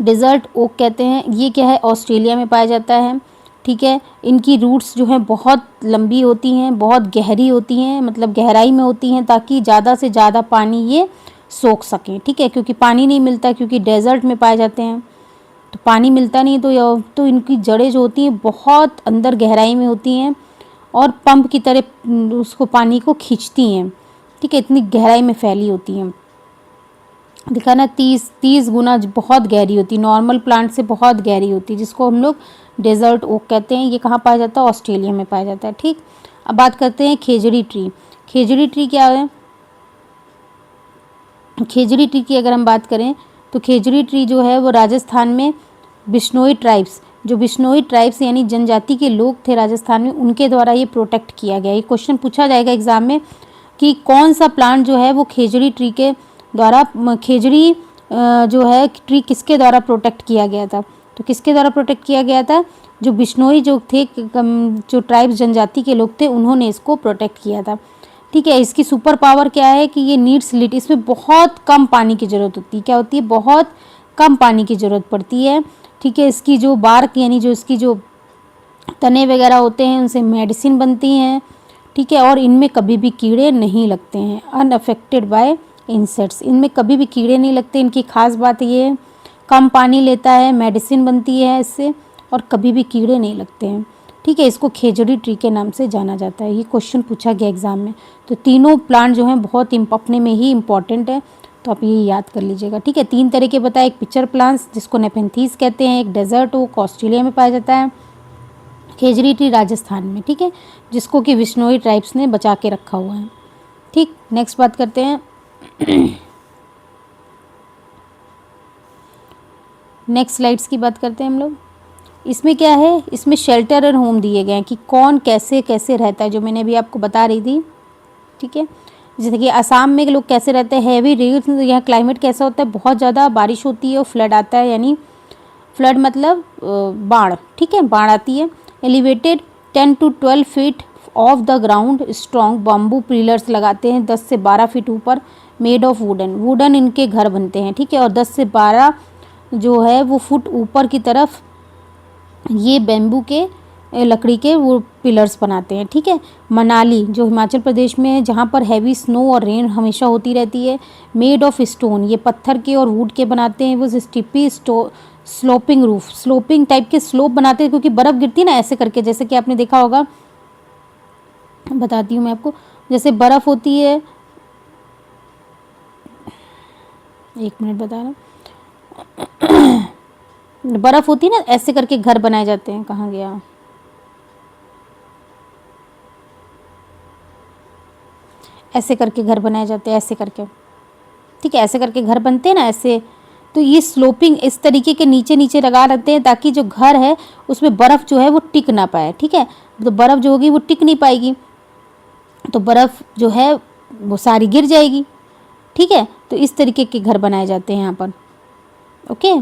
डेजर्ट ओक कहते हैं, ये क्या है, ऑस्ट्रेलिया में पाया जाता है, ठीक है। इनकी रूट्स जो हैं बहुत लंबी होती हैं, बहुत गहरी होती हैं, मतलब गहराई में होती हैं, ताकि ज़्यादा से ज़्यादा पानी ये सोख सकें, ठीक है, क्योंकि पानी नहीं मिलता, क्योंकि डेजर्ट में पाए जाते हैं तो पानी मिलता नहीं, तो इनकी जड़ें जो होती हैं बहुत अंदर गहराई में होती हैं और पंप की तरह उसको पानी को खींचती हैं, ठीक है, इतनी गहराई में फैली होती हैं। दिखा ना, 30 गुना बहुत गहरी होती है, नॉर्मल प्लांट से बहुत गहरी होती है, जिसको हम लोग डेजर्ट ओक कहते हैं। ये कहाँ पाया जाता है, ऑस्ट्रेलिया में पाया जाता है, ठीक। अब बात करते हैं खेजड़ी ट्री। खेजड़ी ट्री क्या है, खेजड़ी ट्री की अगर हम बात करें तो खेजड़ी ट्री जो है वो राजस्थान में बिश्नोई ट्राइब्स, जो बिश्नोई ट्राइब्स यानी जनजाति के लोग थे राजस्थान में, उनके द्वारा ये प्रोटेक्ट किया गया। ये क्वेश्चन पूछा जाएगा एग्जाम में कि कौन सा प्लांट जो है वो खेजड़ी ट्री के द्वारा, खेजड़ी जो है ट्री किसके द्वारा प्रोटेक्ट किया गया था, तो किसके द्वारा प्रोटेक्ट किया गया था, जो बिश्नोई जो थे, जो ट्राइब्स जनजाति के लोग थे, उन्होंने इसको प्रोटेक्ट किया था, ठीक है। इसकी सुपर पावर क्या है कि ये नीड्स लिट, इसमें बहुत कम पानी की ज़रूरत होती है, क्या होती है, बहुत कम पानी की ज़रूरत पड़ती है, ठीक है। इसकी जो बार्क यानी जो इसकी जो तने वगैरह होते हैं उनसे मेडिसिन बनती हैं, ठीक है, और इनमें कभी भी कीड़े नहीं लगते हैं, अनअफेक्टेड बाय इंसेक्ट्स, इनमें कभी भी कीड़े नहीं लगते। इनकी खास बात ये है, कम पानी लेता है, मेडिसिन बनती है इससे और कभी भी कीड़े नहीं लगते हैं, ठीक है। इसको खेजड़ी ट्री के नाम से जाना जाता है। ये क्वेश्चन पूछा गया एग्जाम में। तो तीनों प्लांट जो हैं बहुत अपने में ही इम्पॉर्टेंट है, तो आप ये याद कर लीजिएगा, ठीक है। 3 तरह के बताए, एक पिक्चर प्लांट्स जिसको नेपेंथीज कहते हैं, एक डेजर्ट ओक ऑस्ट्रेलिया में पाया जाता है, खेजड़ी ट्री राजस्थान में, ठीक है, जिसको कि बिश्नोई ट्राइब्स ने बचा के रखा हुआ है, ठीक। नेक्स्ट बात करते हैं, नेक्स्ट स्लाइड्स की बात करते हैं हम लोग। इसमें क्या है, इसमें शेल्टर और होम दिए गए हैं कि कौन कैसे कैसे रहता है, जो मैंने अभी आपको बता रही थी, ठीक है। जैसे कि असम में लोग कैसे रहते हैं, हैवी रेन्स, यहाँ क्लाइमेट कैसा होता है, बहुत ज़्यादा बारिश होती है और फ्लड आता है, यानी फ्लड मतलब बाढ़, ठीक है, बाढ़ आती है। Elevated 10 to 12 feet of the ground strong bamboo pillars लगाते हैं 10 से 12 फीट ऊपर, मेड ऑफ वुडन इनके घर बनते हैं, ठीक है, और 10 से 12 जो है वो फुट ऊपर की तरफ ये बेम्बू के लकड़ी के वो पिलर्स बनाते हैं, ठीक है। मनाली जो हिमाचल प्रदेश में है, जहाँ पर हैवी स्नो और रेन हमेशा होती रहती है, मेड ऑफ स्टोन, ये पत्थर के और वुड के बनाते हैं। वो स्टिपी स्लोपिंग रूफ, स्लोपिंग टाइप के स्लोप बनाते हैं, क्योंकि बर्फ़ गिरती है ना ऐसे करके, जैसे कि आपने देखा होगा, बताती हूँ मैं आपको, जैसे बर्फ़ होती है, एक मिनट बता रहा हूँ, बर्फ़ होती है ना ऐसे करके घर बनाए जाते हैं, कहाँ गया, ऐसे करके घर बनाए जाते हैं, ऐसे करके, ठीक है, ऐसे करके घर बनते हैं ना ऐसे। तो ये स्लोपिंग इस तरीके के नीचे नीचे लगा रहते हैं ताकि जो घर है उसमें बर्फ़ जो है वो टिक ना पाए, ठीक है। तो बर्फ़ जो होगी वो टिक नहीं पाएगी, तो बर्फ़ जो है वो सारी गिर जाएगी, ठीक है। तो इस तरीके के घर बनाए जाते हैं यहाँ पर, ओके।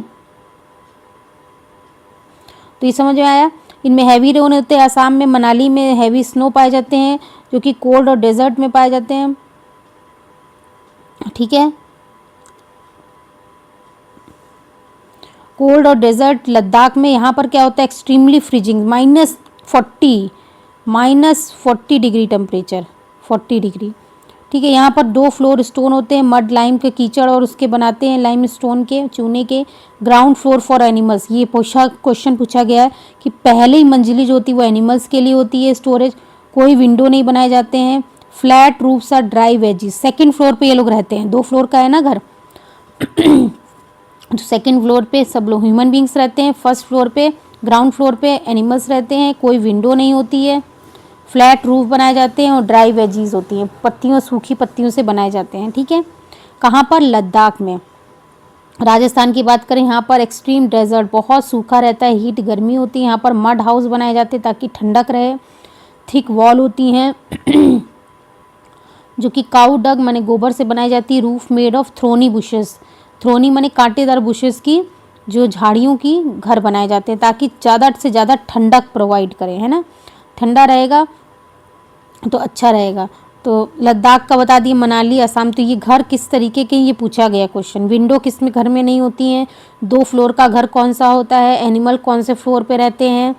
तो ये समझ में आया। इनमें हैवी रेन होते हैं। आसाम में मनाली में हैवी स्नो पाए जाते हैं, जो कि कोल्ड और डेजर्ट में पाए जाते हैं, ठीक है। कोल्ड और डेजर्ट लद्दाख में यहाँ पर क्या होता है, extremely freezing, -40 degree temperature, 40 degree, ठीक है। यहाँ पर 2 फ्लोर स्टोन होते हैं, मड लाइम के कीचड़ और उसके बनाते हैं, लाइम स्टोन के चूने के। ग्राउंड फ्लोर फॉर एनिमल्स, ये क्वेश्चन पूछा गया है कि पहली मंजिली जो होती है वो एनिमल्स के लिए होती है स्टोरेज, कोई विंडो नहीं बनाए जाते हैं। Flat roofs are dry wages, second floor पे ये लोग रहते हैं, 2 फ्लोर का है ना घर तो सेकेंड फ्लोर पे सब लोग ह्यूमन बींग्स रहते हैं, फर्स्ट फ्लोर पे ग्राउंड फ्लोर पे एनिमल्स रहते हैं, कोई विंडो नहीं होती है, फ्लैट रूफ बनाए जाते हैं और ड्राई वेजीज होती हैं, पत्तियों, सूखी पत्तियों से बनाए जाते हैं, ठीक है। कहाँ पर, लद्दाख में। राजस्थान की बात करें, यहाँ पर एक्सट्रीम डेजर्ट, बहुत सूखा रहता है, हीट गर्मी होती है, यहाँ पर मड हाउस बनाए जाते हैं ताकि ठंडक रहे, थिक वॉल होती हैं जो कि काऊ डग माने गोबर से बनाई जाती है। Roof made of thorny bushes, thorny माने कांटेदार बुशेस की जो झाड़ियों की घर बनाए जाते हैं ताकि ज़्यादा से ज़्यादा ठंडक प्रोवाइड करें, है ना, ठंडा रहेगा तो अच्छा रहेगा। तो लद्दाख का बता दिए, मनाली, असम। तो ये घर किस तरीके के, ये पूछा गया क्वेश्चन। विंडो किस में घर में नहीं होती हैं, 2 फ्लोर का घर कौन सा होता है, एनिमल कौन से फ्लोर पे रहते हैं,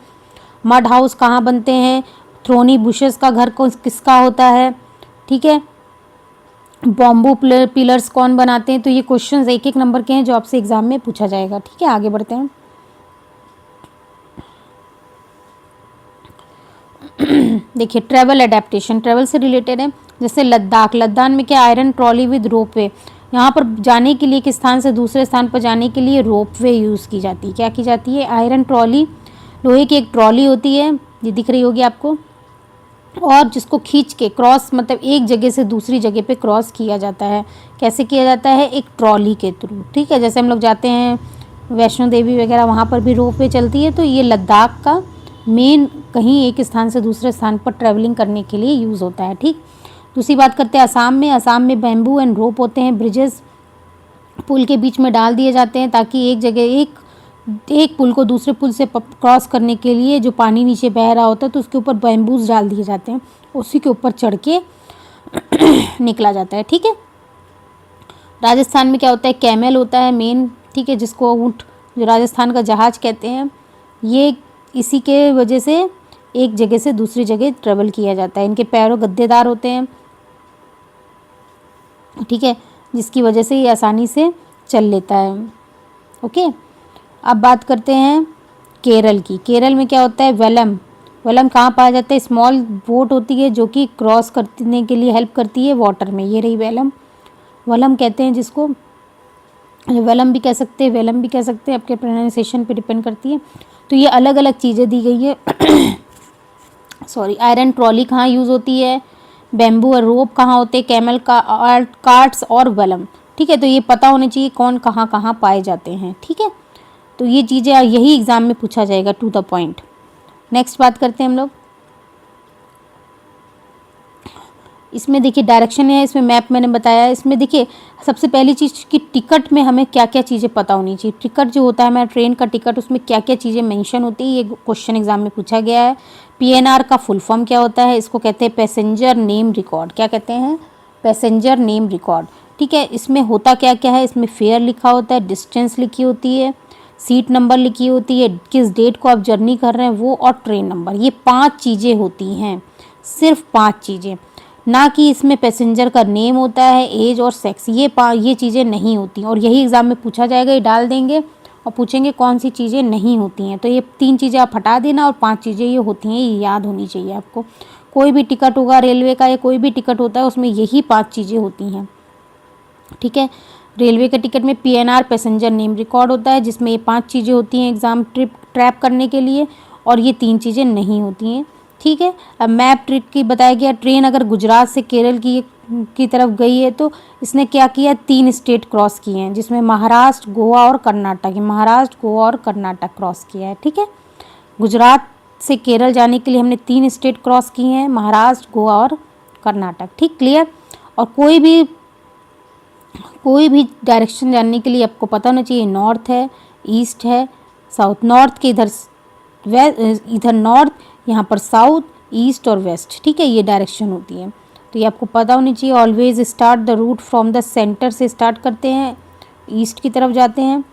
मड हाउस कहाँ बनते हैं, थ्रोनी बुशेस का घर कौन किसका होता है, ठीक है, बॉम्बू पिलर्स कौन बनाते हैं। तो ये क्वेश्चंस 1-1 नंबर के हैं जो आपसे एग्जाम में पूछा जाएगा, ठीक है। आगे बढ़ते हैं देखिए, ट्रैवल एडेप्टेशन, ट्रैवल से रिलेटेड है। जैसे लद्दाख में क्या, आयरन ट्रॉली विद रोपवे, यहाँ पर जाने के लिए, एक स्थान से दूसरे स्थान पर जाने के लिए रोपवे यूज़ की जाती है। क्या की जाती है, आयरन ट्रॉली, लोहे की एक ट्रॉली होती है, ये दिख रही होगी आपको, और जिसको खींच के क्रॉस, मतलब एक जगह से दूसरी जगह पे क्रॉस किया जाता है। कैसे किया जाता है, एक ट्रॉली के थ्रू, ठीक है। जैसे हम लोग जाते हैं वैष्णो देवी वगैरह, वहाँ पर भी रोपवे चलती है। तो ये लद्दाख का मेन, कहीं एक स्थान से दूसरे स्थान पर ट्रैवलिंग करने के लिए यूज़ होता है, ठीक। दूसरी बात करते हैं असम में बैम्बू एंड रोप होते हैं, ब्रिजेस पुल के बीच में डाल दिए जाते हैं ताकि एक जगह एक पुल को दूसरे पुल से क्रॉस करने के लिए जो पानी नीचे बह रहा होता है तो उसके ऊपर बैम्बूज डाल दिए जाते हैं, उसी के ऊपर चढ़ के निकला जाता है, ठीक है। राजस्थान में क्या होता है, कैमल होता है मेन, ठीक है, जिसको ऊँट, जो राजस्थान का जहाज कहते हैं। ये इसी के वजह से एक जगह से दूसरी जगह ट्रेवल किया जाता है। इनके पैरों गद्देदार होते हैं, ठीक है, जिसकी वजह से ये आसानी से चल लेता है, ओके। अब बात करते हैं केरल की। केरल में क्या होता है, वेलम कहाँ पाया जाता है, स्मॉल बोट होती है जो कि क्रॉस करने के लिए हेल्प करती है वाटर में, ये रही वेलम कहते हैं जिसको, वेलम भी कह सकते हैं, आपके प्रोनाउंसिएशन पे डिपेंड करती है। तो ये अलग अलग चीज़ें दी गई है सॉरी। आयरन ट्रॉली कहाँ यूज़ होती है, बैम्बू और रोप कहाँ होते हैं, कैमल का कार्ट्स और वेलम, ठीक है। तो ये पता होना चाहिए कौन कहाँ कहाँ पाए जाते हैं, ठीक है। तो ये चीज़ें यही एग्ज़ाम में पूछा जाएगा, टू द पॉइंट। नेक्स्ट बात करते हैं हम लोग इसमें देखिए डायरेक्शन है, इसमें मैप मैंने बताया है। इसमें देखिए सबसे पहली चीज़ कि टिकट में हमें क्या क्या चीज़ें पता होनी चाहिए। टिकट जो होता है हमारा ट्रेन का टिकट, उसमें क्या क्या चीज़ें मेंशन होती है, ये क्वेश्चन एग्जाम में पूछा गया है। पीएनआर का फुल फॉर्म क्या होता है, इसको कहते हैं पैसेंजर नेम रिकॉर्ड। क्या कहते हैं, पैसेंजर नेम रिकॉर्ड। ठीक है, इसमें होता क्या क्या है, इसमें फेयर लिखा होता है, डिस्टेंस लिखी होती है, सीट नंबर लिखी होती है, किस डेट को आप जर्नी कर रहे हैं वो, और ट्रेन नंबर। ये 5 चीज़ें होती हैं, सिर्फ 5 चीज़ें। ना कि इसमें पैसेंजर का नेम होता है, एज और सेक्स, ये चीज़ें नहीं होती। और यही एग्ज़ाम में पूछा जाएगा, ये डाल देंगे और पूछेंगे कौन सी चीज़ें नहीं होती हैं। तो ये 3 चीज़ें आप हटा देना और 5 चीज़ें ये होती हैं, ये याद होनी चाहिए आपको। कोई भी टिकट होगा रेलवे का या कोई भी टिकट होता है उसमें यही 5 चीज़ें होती हैं। ठीक है, रेलवे के टिकट में पीएनआर पैसेंजर नेम रिकॉर्ड होता है, जिसमें ये 5 चीज़ें होती हैं एग्ज़ाम ट्रैप करने के लिए, और ये 3 चीज़ें नहीं होती हैं। ठीक है, अब मैप ट्रिक की बताया गया। ट्रेन अगर गुजरात से केरल की तरफ गई है तो इसने क्या किया, 3 स्टेट क्रॉस किए हैं, जिसमें महाराष्ट्र, गोवा और कर्नाटक। महाराष्ट्र, गोवा और कर्नाटक क्रॉस किया है। ठीक है, गुजरात से केरल जाने के लिए हमने 3 स्टेट क्रॉस किए हैं, महाराष्ट्र, गोवा और कर्नाटक। ठीक, क्लियर। और कोई भी डायरेक्शन जानने के लिए आपको पता होना चाहिए, नॉर्थ है, ईस्ट है, साउथ। नॉर्थ के इधर नॉर्थ, यहाँ पर साउथ, ईस्ट और वेस्ट। ठीक है, ये डायरेक्शन होती है, तो ये आपको पता होनी चाहिए। Always start the route from the centre से स्टार्ट करते हैं, ईस्ट की तरफ जाते हैं।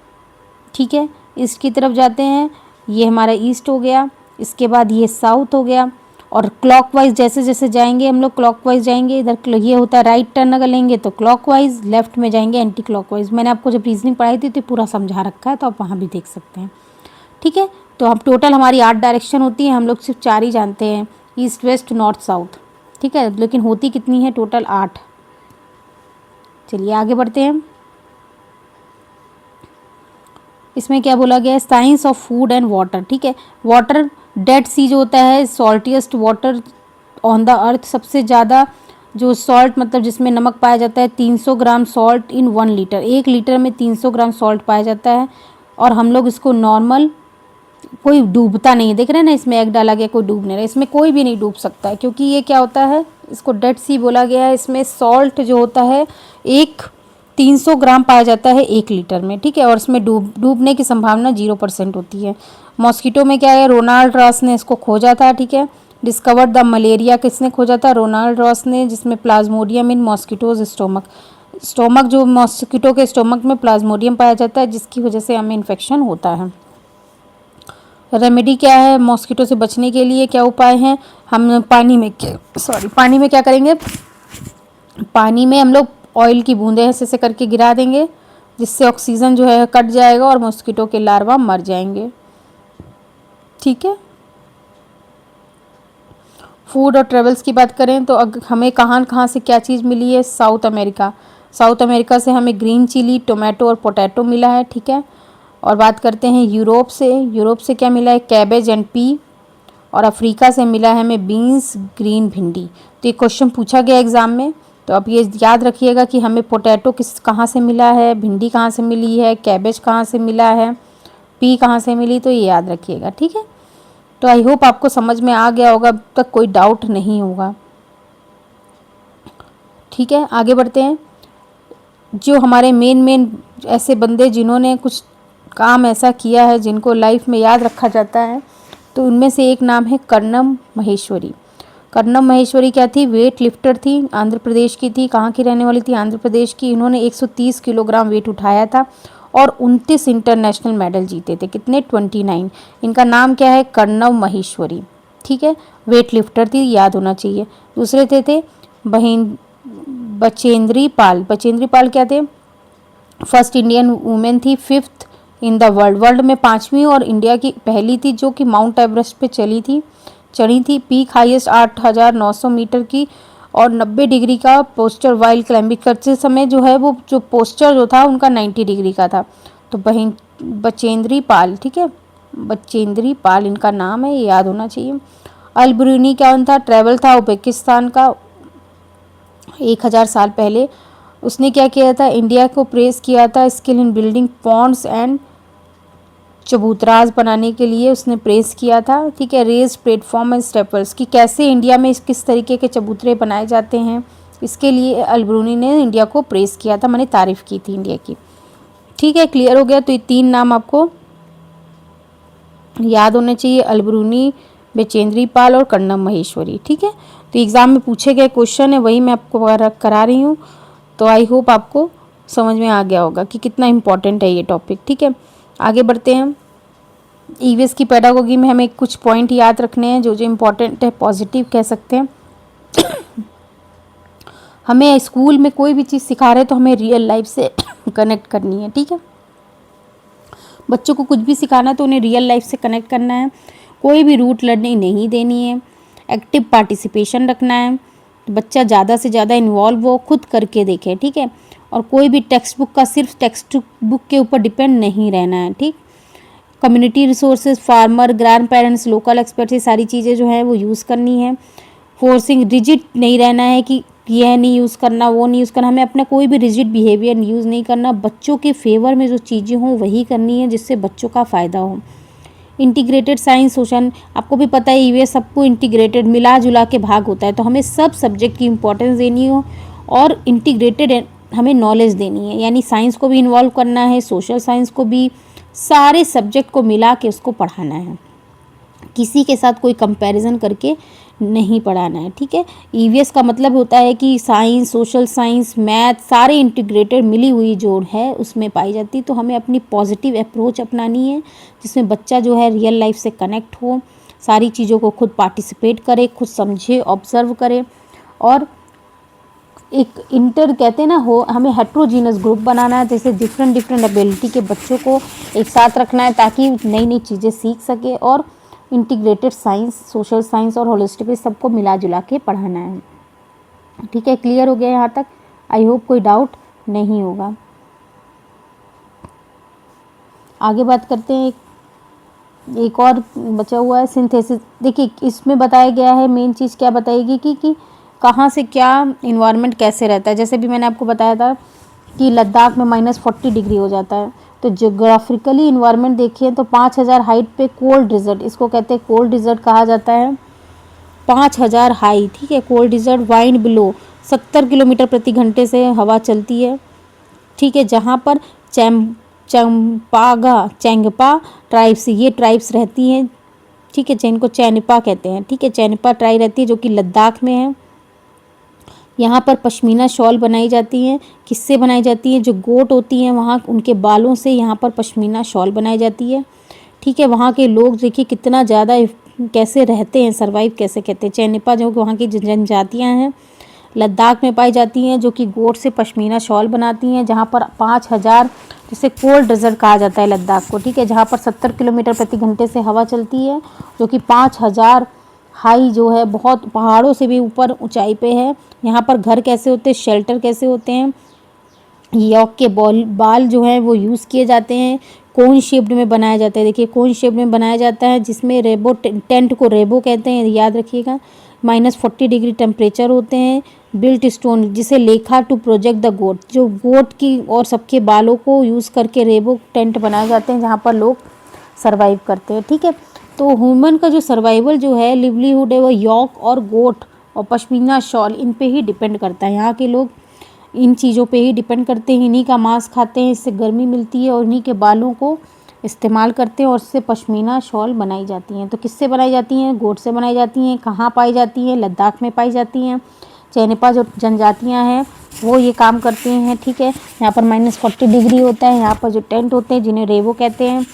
ठीक है, ईस्ट की तरफ जाते हैं, ये हमारा ईस्ट हो गया, इसके बाद ये साउथ हो गया। और क्लॉकवाइज जैसे जैसे जाएंगे हम लोग, क्लॉकवाइज जाएंगे, इधर ये होता है राइट टर्न अगर लेंगे तो क्लॉकवाइज, लेफ्ट में जाएंगे एंटी क्लॉकवाइज। मैंने आपको जब रीजनिंग पढ़ाई थी तो पूरा समझा रखा है, तो आप वहाँ भी देख सकते हैं। ठीक है, तो हम टोटल हमारी 8 डायरेक्शन होती है, हम लोग सिर्फ 4 ही जानते हैं, ईस्ट, वेस्ट, नॉर्थ, साउथ। ठीक है, लेकिन होती कितनी है, टोटल 8। चलिए आगे बढ़ते हैं। इसमें क्या बोला गया है, science of food and water. ठीक है, वाटर, डेड सी जो होता है, सॉल्टिएस्ट वाटर ऑन द अर्थ। सबसे ज़्यादा जो सॉल्ट, मतलब जिसमें नमक पाया जाता है, 300 ग्राम सॉल्ट इन 1 लीटर। 1 लीटर में 300 ग्राम सॉल्ट पाया जाता है। और हम लोग इसको नॉर्मल, कोई डूबता नहीं है, देख रहे हैं ना, इसमें एग डाला गया, कोई डूब नहीं रहा, इसमें कोई भी नहीं डूब सकता है, क्योंकि ये क्या होता है, इसको डेड सी बोला गया है। इसमें सॉल्ट जो होता है 300 ग्राम पाया जाता है 1 लीटर में। ठीक है, और इसमें डूबने की संभावना 0% होती है। मॉस्किटो में क्या है, रोनाल्ड रॉस ने इसको खोजा था। ठीक है, डिस्कवर्ड द मलेरिया किसने खोजा था, रोनाल्ड रॉस ने, जिसमें प्लाज्मोडियम इन मॉस्किटोज स्टोमक जो मॉस्किटो के स्टोमक में प्लाज्मोडियम पाया जाता है, जिसकी वजह से हमें इन्फेक्शन होता है। रेमेडी क्या है मॉस्किटो से बचने के लिए, क्या उपाय हैं, हम पानी में क्या करेंगे, पानी में हम लोग ऑयल की बूंदें ऐसे करके गिरा देंगे, जिससे ऑक्सीजन जो है कट जाएगा और मॉस्किटो के लार्वा मर जाएंगे। ठीक है, फूड और ट्रेवल्स की बात करें तो हमें कहाँ से क्या चीज़ मिली है, साउथ अमेरिका से हमें ग्रीन चिली, टोमेटो और पोटैटो मिला है। ठीक है, और बात करते हैं यूरोप से क्या मिला है, कैबेज एंड पी। और अफ्रीका से मिला है हमें बीन्स, ग्रीन भिंडी। तो ये क्वेश्चन पूछा गया एग्ज़ाम में, तो अब ये याद रखिएगा कि हमें पोटैटो कहाँ से मिला है, भिंडी कहाँ से मिली है, कैबेज कहाँ से मिला है, पी कहाँ से मिली, तो ये याद रखिएगा। ठीक है, तो आई होप आपको समझ में आ गया होगा, अब तक कोई डाउट नहीं होगा। ठीक है, आगे बढ़ते हैं। जो हमारे मेन ऐसे बंदे जिन्होंने कुछ काम ऐसा किया है जिनको लाइफ में याद रखा जाता है, तो उनमें से एक नाम है कर्णम माहेश्वरी। कर्णम माहेश्वरी क्या थी, वेट लिफ्टर थी, आंध्र प्रदेश की थी। कहाँ की रहने वाली थी, आंध्र प्रदेश की। इन्होंने 130 किलोग्राम वेट उठाया था और 29 इंटरनेशनल मेडल जीते थे। कितने, 29। इनका नाम क्या है, कर्णम माहेश्वरी। ठीक है, वेट लिफ्टर थी, याद होना चाहिए। दूसरे थे बचेंद्री पाल क्या थे, फर्स्ट इंडियन वुमेन थी, 5th इन द वर्ल्ड में 5वीं, और इंडिया की पहली थी जो कि माउंट एवरेस्ट पे चढ़ी थी। पीक हाईएस्ट 8,900 मीटर की और 90 डिग्री का पोस्चर वाइल क्लाइंबिंग करते समय जो है, वो जो पोस्चर जो था उनका 90 डिग्री का था। तो बचेंद्री पाल। ठीक है, बचेंद्री पाल इनका नाम है, ये याद होना चाहिए। अल ब्रूनी क्या था, ट्रैवल था उज्बेकिस्तान का 1000 साल पहले। उसने क्या किया था, इंडिया को प्रेस किया था, skill in building ponds and चबूतराज बनाने के लिए उसने प्रेस किया था, ठीक है। रेज प्लेटफॉर्म एंड स्टेपल्स, कि कैसे इंडिया में किस तरीके के चबूतरे बनाए जाते हैं, इसके लिए अलबरूनी ने इंडिया को प्रेस किया था, मैंने तारीफ़ की थी इंडिया की, ठीक है। क्लियर हो गया। तो ये 3 नाम आपको याद होने चाहिए, अलबरूनी, बेचेंद्री पाल और कन्नम महेश्वरी, ठीक है। तो एग्ज़ाम में पूछे गए क्वेश्चन है वही मैं आपको करा रही हूँ। तो आई होप आपको समझ में आ गया होगा कि कितना इम्पोर्टेंट है ये टॉपिक, ठीक है। आगे बढ़ते हैं। ईवीएस की पेडागोगी में हमें कुछ पॉइंट याद रखने हैं जो जो इम्पोर्टेंट है, पॉजिटिव कह सकते हैं। हमें स्कूल में कोई भी चीज़ सिखा रहे तो हमें रियल लाइफ से कनेक्ट करनी है, ठीक है। बच्चों को कुछ भी सिखाना है तो उन्हें रियल लाइफ से कनेक्ट करना है, कोई भी रूट लर्निंग नहीं देनी है, एक्टिव पार्टिसिपेशन रखना है, तो बच्चा ज़्यादा से ज़्यादा इन्वॉल्व हो, खुद करके देखे, ठीक है। और कोई भी टेक्स्ट बुक का सिर्फ टेक्स्ट बुक के ऊपर डिपेंड नहीं रहना है, ठीक। Community resources, farmer, grand parents, local experts, ये सारी चीज़ें जो है वो यूज़ करनी है। फोर्सिंग रिजिड नहीं रहना है कि यह नहीं यूज़ करना, वो नहीं यूज़ करना, हमें अपना कोई भी रिजिड बिहेवियर यूज़ नहीं करना, बच्चों के फेवर में जो चीज़ें हों वही करनी है जिससे बच्चों का फ़ायदा हो। इंटीग्रेटेड साइंस सोशल, आपको भी पता है ये सबको इंटीग्रेटेड मिला जुला के भाग होता है, तो हमें सब सब्जेक्ट की इंपॉर्टेंस देनी हो और इंटीग्रेटेड हमें नॉलेज देनी है, यानी साइंस को भी इन्वॉल्व करना है, सोशल साइंस को भी, सारे सब्जेक्ट को मिला के उसको पढ़ाना है, किसी के साथ कोई कंपैरिजन करके नहीं पढ़ाना है, ठीक है। ईवीएस का मतलब होता है कि साइंस, सोशल साइंस, मैथ सारे इंटीग्रेटेड मिली हुई जो है उसमें पाई जाती है। तो हमें अपनी पॉजिटिव अप्रोच अपनानी है जिसमें बच्चा जो है रियल लाइफ से कनेक्ट हो, सारी चीज़ों को खुद पार्टिसिपेट करे, खुद समझे, ऑब्जर्व करे, और एक इंटर कहते हैं ना हो, हमें हेट्रोजीनस ग्रुप बनाना है, जैसे डिफरेंट एबिलिटी के बच्चों को एक साथ रखना है ताकि नई नई चीज़ें सीख सके, और इंटीग्रेटेड साइंस, सोशल साइंस और होलिस्टिक सबको मिला जुला के पढ़ाना है, ठीक है। क्लियर हो गया यहाँ तक? आई होप कोई डाउट नहीं होगा। आगे बात करते हैं, एक और बचा हुआ है सिंथेसिस। देखिए इसमें बताया गया है, मेन चीज़ क्या बताएगी कि कहाँ से क्या इन्वायरमेंट कैसे रहता है। जैसे भी मैंने आपको बताया था कि लद्दाख में -40 डिग्री हो जाता है, तो जोग्राफिकली इन्वायरमेंट देखिए तो 5000 हाइट पे कोल्ड डिजर्ट, इसको कहते हैं कोल्ड डिजर्ट कहा जाता है, 5000 हाई, ठीक है। Cold desert, wind below 70 kilometre प्रति घंटे से हवा चलती है, ठीक है। जहाँ पर चेंगपा ट्राइब्स, ये ट्राइब्स रहती हैं, ठीक है, जिनको चैनिपा कहते हैं, ठीक है। चैनिपा ट्राइब रहती है जो कि लद्दाख में है। यहाँ पर पश्मीना शॉल बनाई जाती हैं, किससे बनाई जाती हैं, जो गोट होती हैं वहाँ उनके बालों से यहाँ पर पश्मीना शॉल बनाई जाती है, ठीक है। वहाँ के लोग देखिए कितना ज़्यादा कैसे रहते हैं, सरवाइव कैसे कहते हैं। चैनिपा जो कि वहाँ की जनजातियाँ हैं लद्दाख में पाई जाती हैं, जो कि गोट से पश्मीना शॉल बनाती हैं, जहाँ पर 5000, जिसे कोल्ड डेजर्ट कहा जाता है लद्दाख को, ठीक है, जहाँ पर 70 किलोमीटर प्रति घंटे से हवा चलती है, जो कि 5000 हाई जो है, बहुत पहाड़ों से भी ऊपर ऊंचाई पे है। यहाँ पर घर कैसे होते हैं, शेल्टर कैसे होते हैं, यॉक के बाल जो है वो यूज़ किए जाते हैं, कोन शेप्ड में बनाया जाता है। देखिए कोन शेप्ड में बनाया जाता है, जिसमें रेबो टेंट को रेबो कहते हैं, याद रखिएगा। -40 डिग्री टेम्परेचर होते हैं। बिल्ट स्टोन, जिसे लेखा टू प्रोजेक्ट द गोट, जो गोट की और सबके बालों को यूज़ करके रेबो टेंट बनाए जाते हैं जहाँ पर लोग सर्वाइव करते हैं, ठीक है। तो ह्यूमन का जो सर्वाइवल जो है, लिवलीहुड है, वो यॉक और गोट और पश्मीना शॉल इन पे ही डिपेंड करता है। यहाँ के लोग इन चीज़ों पे ही डिपेंड करते हैं, इन्हीं का मांस खाते हैं, इससे गर्मी मिलती है, और इन्हीं के बालों को इस्तेमाल करते हैं और उससे पश्मीना शॉल बनाई जाती हैं। तो किससे बनाई जाती हैं? गोट से बनाई जाती हैं। कहाँ पाई जाती हैं? लद्दाख में पाई जाती हैं। चैनिपा जो जनजातियाँ हैं वो ये काम करते हैं, ठीक है। यहाँ पर -40 डिग्री होता है। यहाँ पर जो टेंट होते हैं जिन्हें रेवो कहते हैं,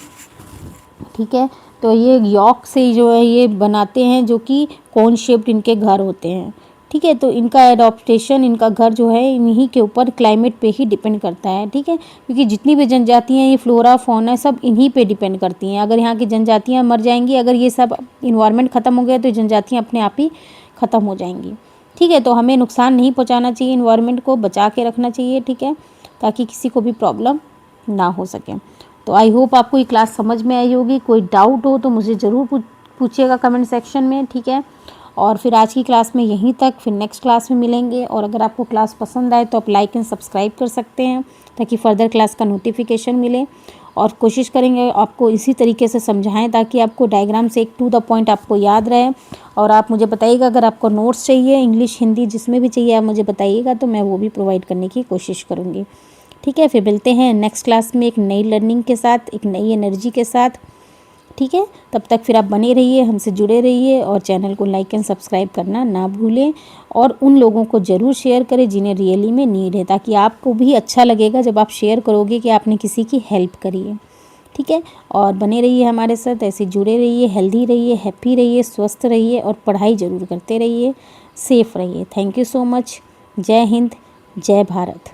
ठीक है। तो ये यॉक से जो है ये बनाते हैं, जो कि कोन शेप्ड इनके घर होते हैं, ठीक है। तो इनका एडॉप्टेशन, इनका घर जो है इन्हीं के ऊपर क्लाइमेट पे ही डिपेंड करता है, ठीक है। क्योंकि जितनी भी जनजातियाँ, ये फ्लोरा फौना सब इन्हीं पे डिपेंड करती हैं। अगर यहाँ की जनजातियाँ मर जाएंगी, अगर ये सब इन्वायरमेंट ख़त्म हो गया, तो जनजातियाँ अपने आप ही ख़त्म हो जाएंगी, ठीक है। तो हमें नुकसान नहीं पहुँचाना चाहिए, इन्वायरमेंट को बचा के रखना चाहिए, ठीक है, ताकि किसी को भी प्रॉब्लम ना हो सके। तो आई होप आपको ये क्लास समझ में आई होगी। कोई डाउट हो तो मुझे ज़रूर पूछिएगा कमेंट सेक्शन में, ठीक है। और फिर आज की क्लास में यहीं तक, फिर नेक्स्ट क्लास में मिलेंगे। और अगर आपको क्लास पसंद आए तो आप लाइक एंड सब्सक्राइब कर सकते हैं ताकि फ़र्दर क्लास का नोटिफिकेशन मिले। और कोशिश करेंगे आपको इसी तरीके से समझाएं ताकि आपको डायग्राम से एक टू द पॉइंट आपको याद रहे। और आप मुझे बताइएगा अगर आपको नोट्स चाहिए, इंग्लिश हिंदी जिसमें भी चाहिए आप मुझे बताइएगा, तो मैं वो भी प्रोवाइड करने की कोशिश करूँगी। ठीक है, फिर मिलते हैं नेक्स्ट क्लास में एक नई लर्निंग के साथ, एक नई एनर्जी के साथ। ठीक है, तब तक फिर आप बने रहिए, हमसे जुड़े रहिए और चैनल को लाइक एंड सब्सक्राइब करना ना भूलें। और उन लोगों को ज़रूर शेयर करें जिन्हें रियली में नीड है, ताकि आपको भी अच्छा लगेगा जब आप शेयर करोगे कि आपने किसी की हेल्प करी है। ठीक है, और बने रहिए हमारे साथ, ऐसे जुड़े रहिए, हेल्दी रहिए, हैप्पी रहिए, स्वस्थ रहिए और पढ़ाई ज़रूर करते रहिए, सेफ रहिए। Thank you so much. जय हिंद, जय भारत।